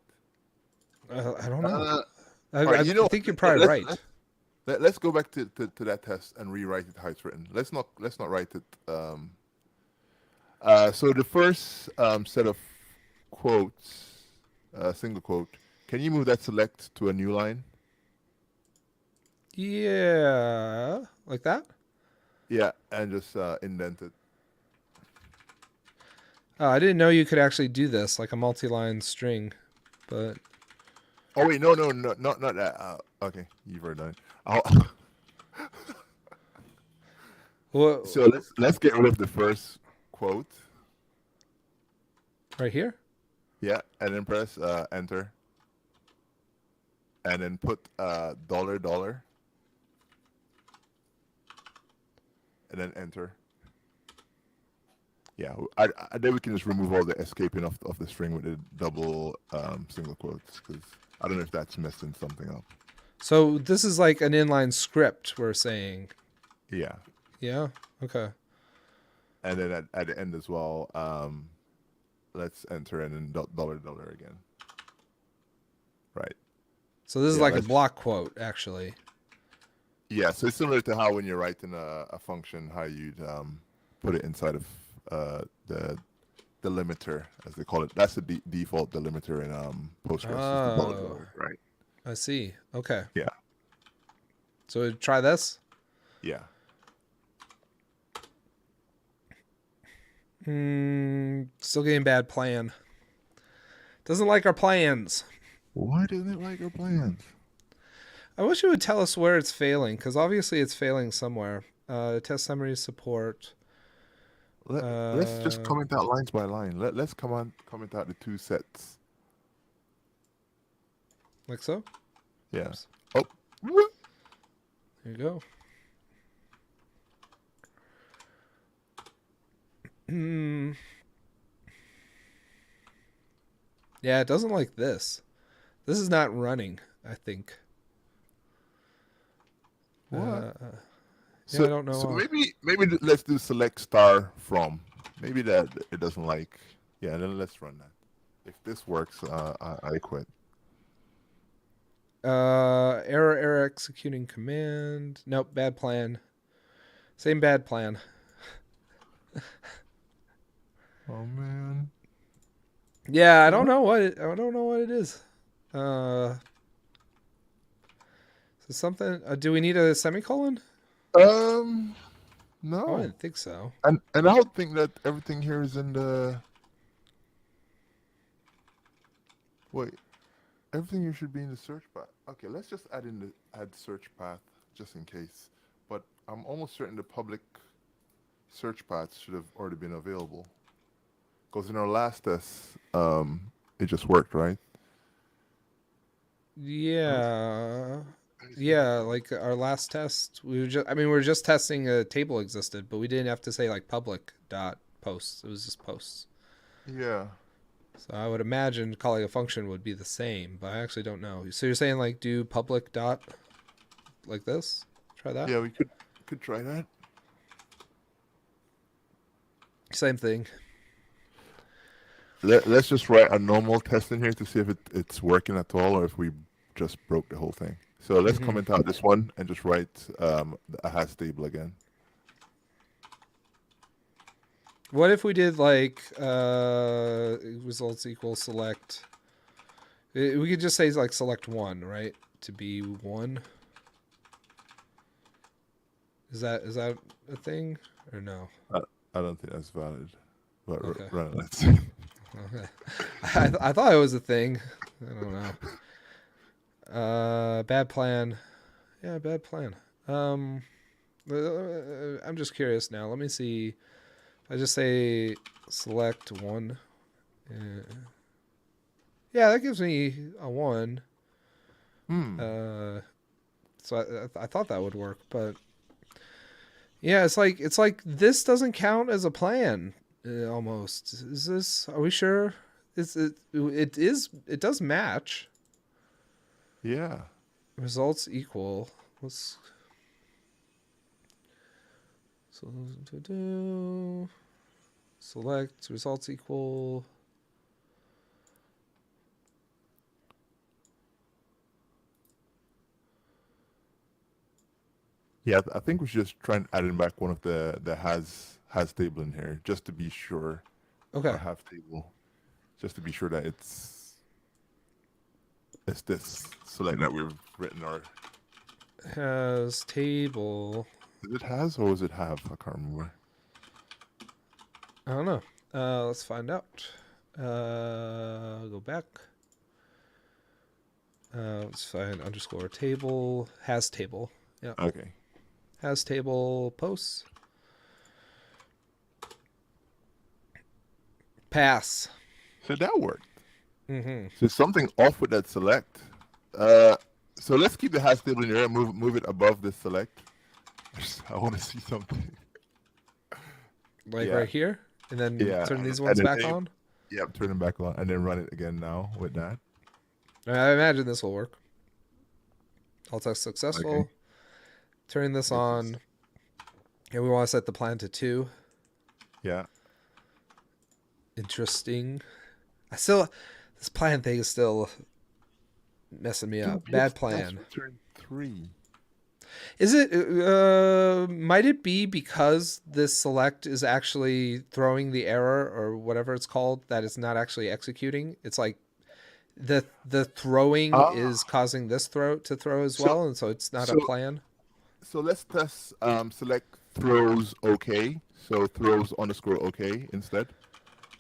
I don't know. Right, I think you're probably right. Let's go back to that test and rewrite it how it's written. Let's not write it. So the first set of quotes, single quote. Can you move that select to a new line? Yeah, like that. Yeah, and just indent it. Oh, I didn't know you could actually do this like a multi-line string, but Oh wait, no, not that. Okay, you've already done it. what, So let's get rid of the first quote. right here. Yeah, and then press enter, and then put $, and then enter. Yeah, I then we can just remove all the escaping of the string with the double single quotes, because I don't know if that's messing something up. So this is like an inline script we're saying. Yeah. Yeah. Okay. And then at the end as well, let's enter and then $, again. Right. So this is Yeah, like a block quote, actually. Yeah, so it's similar to how when you're writing a function, how you'd put it inside of the delimiter, as they call it. That's the default delimiter in Postgres. Oh, right. I see. Okay. Yeah. So try this. Yeah. Still getting bad plan. Doesn't like our plans. Why doesn't it like our plans? I wish it would tell us where it's failing, because obviously it's failing somewhere. Test summary support. Let's just comment out lines by line. Let's comment out the two sets. Like so? Yeah. Oops. Oh. There you go. Hmm. Yeah, it doesn't like this. This is not running, I think. What? Yeah, I So don't so know. maybe let's do select star from. Maybe that it doesn't like. Yeah, then let's run that. If this works, I quit. Error executing command. Nope, bad plan. Same bad plan. Oh man. Yeah, What? I don't know what it is. Uh, so something. Do we need a semicolon? Um, Oh, I no. didn't think so. And I don't think that everything here is in the wait. Everything here should be in the search path. Okay, let's just add search path just in case. But I'm almost certain the public search paths should have already been available. Because in our last test, it just worked, right? Let me see. Yeah. Let me see if Yeah, I can. like our last test, we were just testing a table existed, but we didn't have to say like public dot posts. It was just posts. Yeah, So I would imagine calling a function would be the same, but I actually don't know. So you're saying like do public dot like this? Try that. yeah, we could try that. Same thing. Let's just write a normal test in here to see if it's working at all or if we just broke the whole thing. So let's Hmm. comment out this one and just write a has table again. What if we did like results equal select? We could just say like select one, right? To be one. Is that a thing or no? I, I don't think that's valid. But Okay. let's see. Okay. I thought it was a thing. I don't know. Bad plan. Yeah, bad plan. I'm just curious now. Let me see. I just say select one. Uh, yeah, that gives me a one. Hmm. Uh, so I thought that would work, but yeah, it's like this doesn't count as a plan. Almost. Is this? Are we sure? Is it? It is. It does match. Yeah. Results equal. Let's so do select results equal. Yeah, I think we should just try and add in back one of the has table in here just to be sure, or Okay. have table, just to be sure that it's this select that we've written our. Has table. Is it has or is it have? I can't remember. I don't know. Let's find out. Go back. Let's find underscore table. Has table. Yeah. Okay. Has table posts. Pass. So that worked. Mm-hmm. So something off with that select. Uh, so let's keep the has table in here and move it above the select. I want to see something. Like Yeah, right here. And then yeah, turn these and ones then back on. yep, turn them back on and then run it again now with that. I imagine this will work. All test Okay. successful. Turn this Gives us on. And we want to set the plan to 2. yeah. Interesting. I still, this plan thing is still messing me up. Dude, Bad that's plan. return 3. Is it, might it be because this select is actually throwing the error or whatever it's called that it's not actually executing? It's like the throwing Ah, is causing this throw to throw as so well. And so it's not a so plan. so let's test select throws okay. So throws underscore okay instead.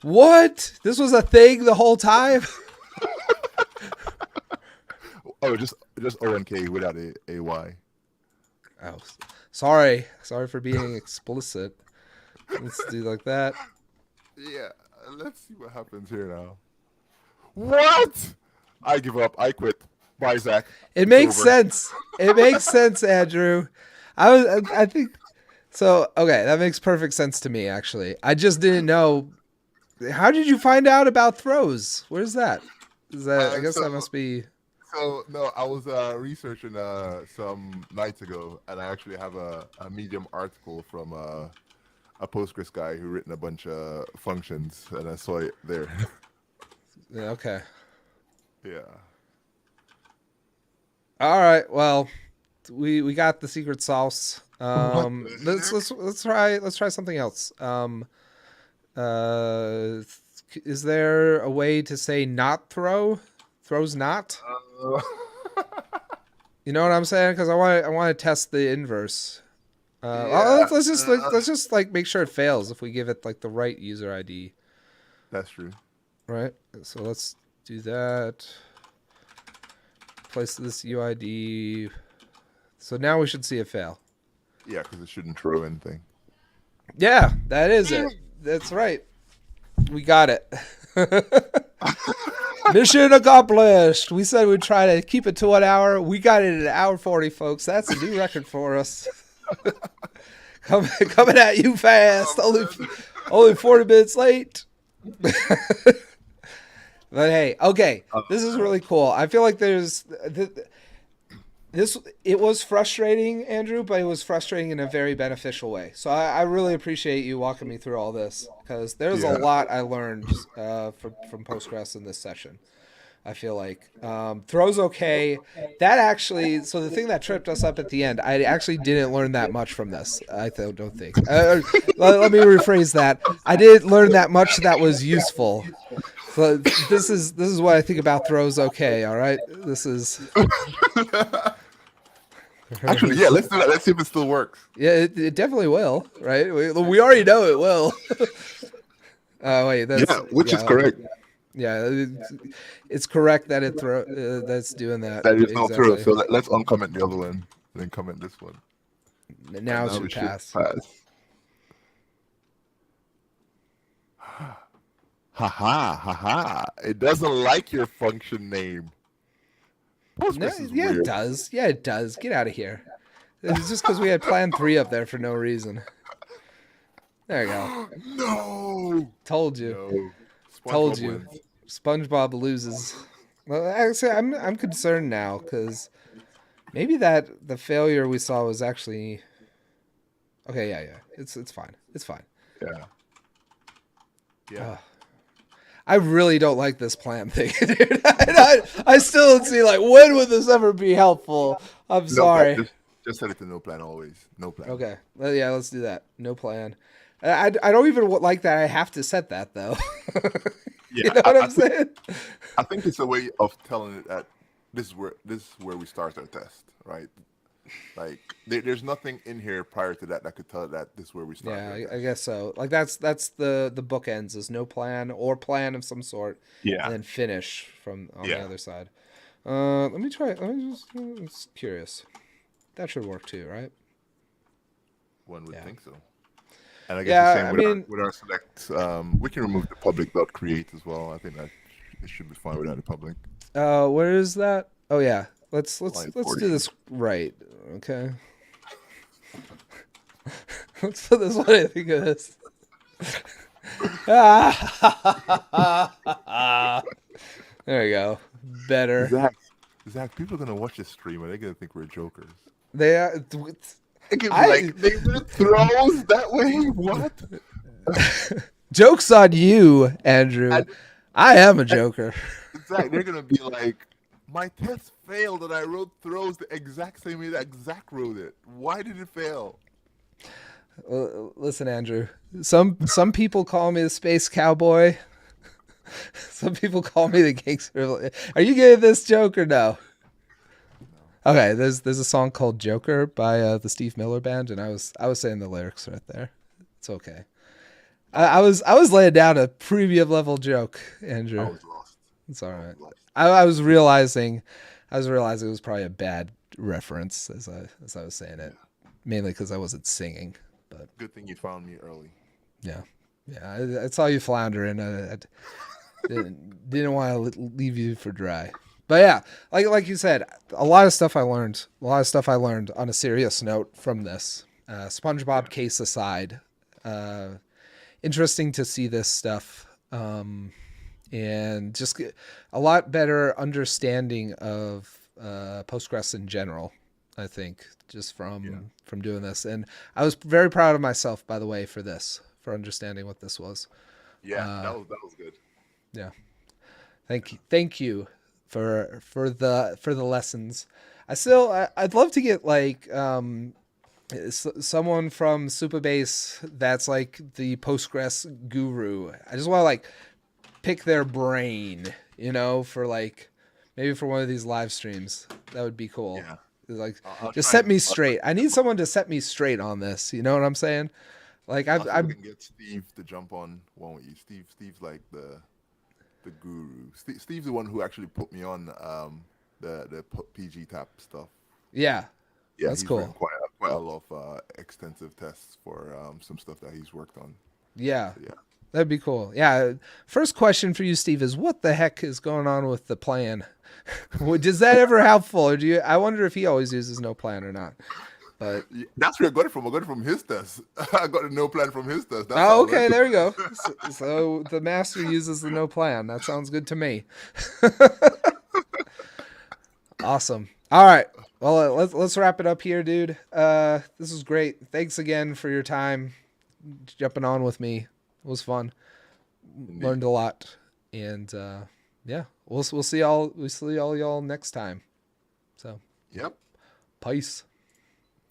What? This was a thing the whole time? Oh, just O and K without a Y. Oh, sorry. Sorry for being explicit. Let's do like that. Yeah, let's see what happens here now. What? I give up. I quit. Bye, Zach. It It's makes over. sense. It makes sense, Andrew. I think So, okay, that makes perfect sense to me, actually. I just didn't know. How did you find out about throws? Where's that? Is that? I Uh, guess so that must be. so no, I was researching some nights ago, and I actually have a Medium article from a Postgres guy who written a bunch of functions, and I saw it there. Yeah, okay. Yeah. All right. Well, we got the secret sauce. What the heck? Let's try something else. Is there a way to say not throw? Throws not? Uh, You know what I'm saying? Because I want to test the inverse. Well, yeah, let's just like make sure it fails if we give it like the right user ID, that's true. right? So let's do that. Place this UID. So now we should see it fail. Yeah, because it shouldn't throw anything. Yeah, that is it. That's right. We got it. Mission accomplished. We said we'd try to keep it to 1 hour. We got it at an hour 40, folks. That's a new record for us. Coming at you fast. Only 40 minutes late. But hey, okay, this is really cool. I feel like this. It was frustrating, Andrew, but it was frustrating in a very beneficial way. So I really appreciate you walking me through all this because there's a Yeah. lot I learned from Postgres in this session. I feel like throws okay. That actually, so the thing that tripped us up at the end, I actually didn't learn that much from this. Don't think. Let me rephrase that. I didn't learn that much that was useful. So this is what I think about throws okay. All right, this is. Actually, yeah, let's do that. Let's see if it still works. Yeah, it definitely will, right? We already know it will. Oh wait, Yeah, which is yeah, correct. yeah. It's correct that that's doing that That is not true. exactly. So let's uncomment the other one, then comment this one, Now and it now should we should pass. pass. Haha, haha. It doesn't like your function name. No, Postgres is yeah, it weird. does. Yeah, it does. Get out of here. It's just because we had plan 3 up there for no reason. There you go. No, Told you. no. Told SpongeBob you. wins. SpongeBob loses. Well, actually, I'm concerned now because maybe that the failure we saw was actually okay. Yeah, yeah. It's fine. It's fine. Yeah, yeah. I really don't like this plan thing, dude. I still don't see like when would this ever be helpful. I'm No plan. sorry. Just set it to no plan always. No plan. Okay. Well, yeah, let's do that. No plan. I don't even like that. I have to set that though. You Yeah, know I, what I I'm think saying? I think it's a way of telling it that this is where we start our test, right? Like there's nothing in here prior to that that could tell it that this is where we start Yeah, our I test. guess so. Like that's the bookends is no plan or plan of some sort, and Yeah, then finish from on the yeah. other side. Let me try. Let me just. I'm just curious. That should work too, right? One would Yeah. think so. And I guess the Yeah. same I with our mean, select. We can remove the public dot create as well. I think that it should be fine without the public. where is that? Oh yeah. Let's let's Line let's do 40. this right. Okay. Let's put this one. I think of this. There we go. Better. Zach, Zach, people are gonna watch this stream and they're gonna think we're jokers. They are. It could be I like they did throws that way. What? Joke's on you, Andrew. And, I am a and joker. Zach, they're gonna be like, my test failed and I wrote throws the exact same way that Zach wrote it. Why did it fail? Listen, Andrew. Some people call me the space cowboy. Some people call me the gangster. Are you getting this joke or no? Okay, there's a song called Joker by the Steve Miller Band, and I was saying the lyrics right there. It's okay. I was laying down a premium level joke, I Andrew. was lost. It's all I was right. lost. I was realizing it was probably a bad reference as I was saying it, mainly because I wasn't singing. But Good thing you found me early. yeah, yeah, I saw you floundering. I didn't want to leave you for dry. But yeah, like you said, a lot of stuff I learned. A lot of stuff I learned on a serious note from this. SpongeBob Yeah. case aside, uh, interesting to see this stuff. And just get a lot better understanding of Postgres in general. I think just Yeah. from doing this, and I was very proud of myself, by the way, for this, for understanding what this was. Yeah. Uh, That was good. yeah, thank you for the lessons. I'd love to get like someone from Supabase that's like the Postgres guru. I just want to like pick their brain, for like maybe for one of these live streams. That would be cool. Yeah. Like I'll just try set and me straight. I need someone to set me straight on this. You know what I'm saying? Like I'll see if I I've can get Steve to jump on one with you. Steve's like the guru. Steve's the one who actually put me on the PG tap stuff. yeah, Yeah, that's he's written cool. quite a lot of extensive tests for some stuff that he's worked on. Yeah, So yeah. that'd be cool. Yeah. First question for you, Steve, is what the heck is going on with the plan? Does that ever helpful, or do you? I wonder if he always uses no plan or not. But Yeah, that's where I got it from. I got it from his test. I got a no plan from his test. That's how I oh, learned okay, there we go. it. So the master uses the no plan. That sounds good to me. Awesome. All right. Well, let's wrap it up here, dude. This was great. Thanks again for your time jumping on with me. It was fun. Indeed. Learned a lot, and yeah, we'll see all y'all next time. So, Yep. peace.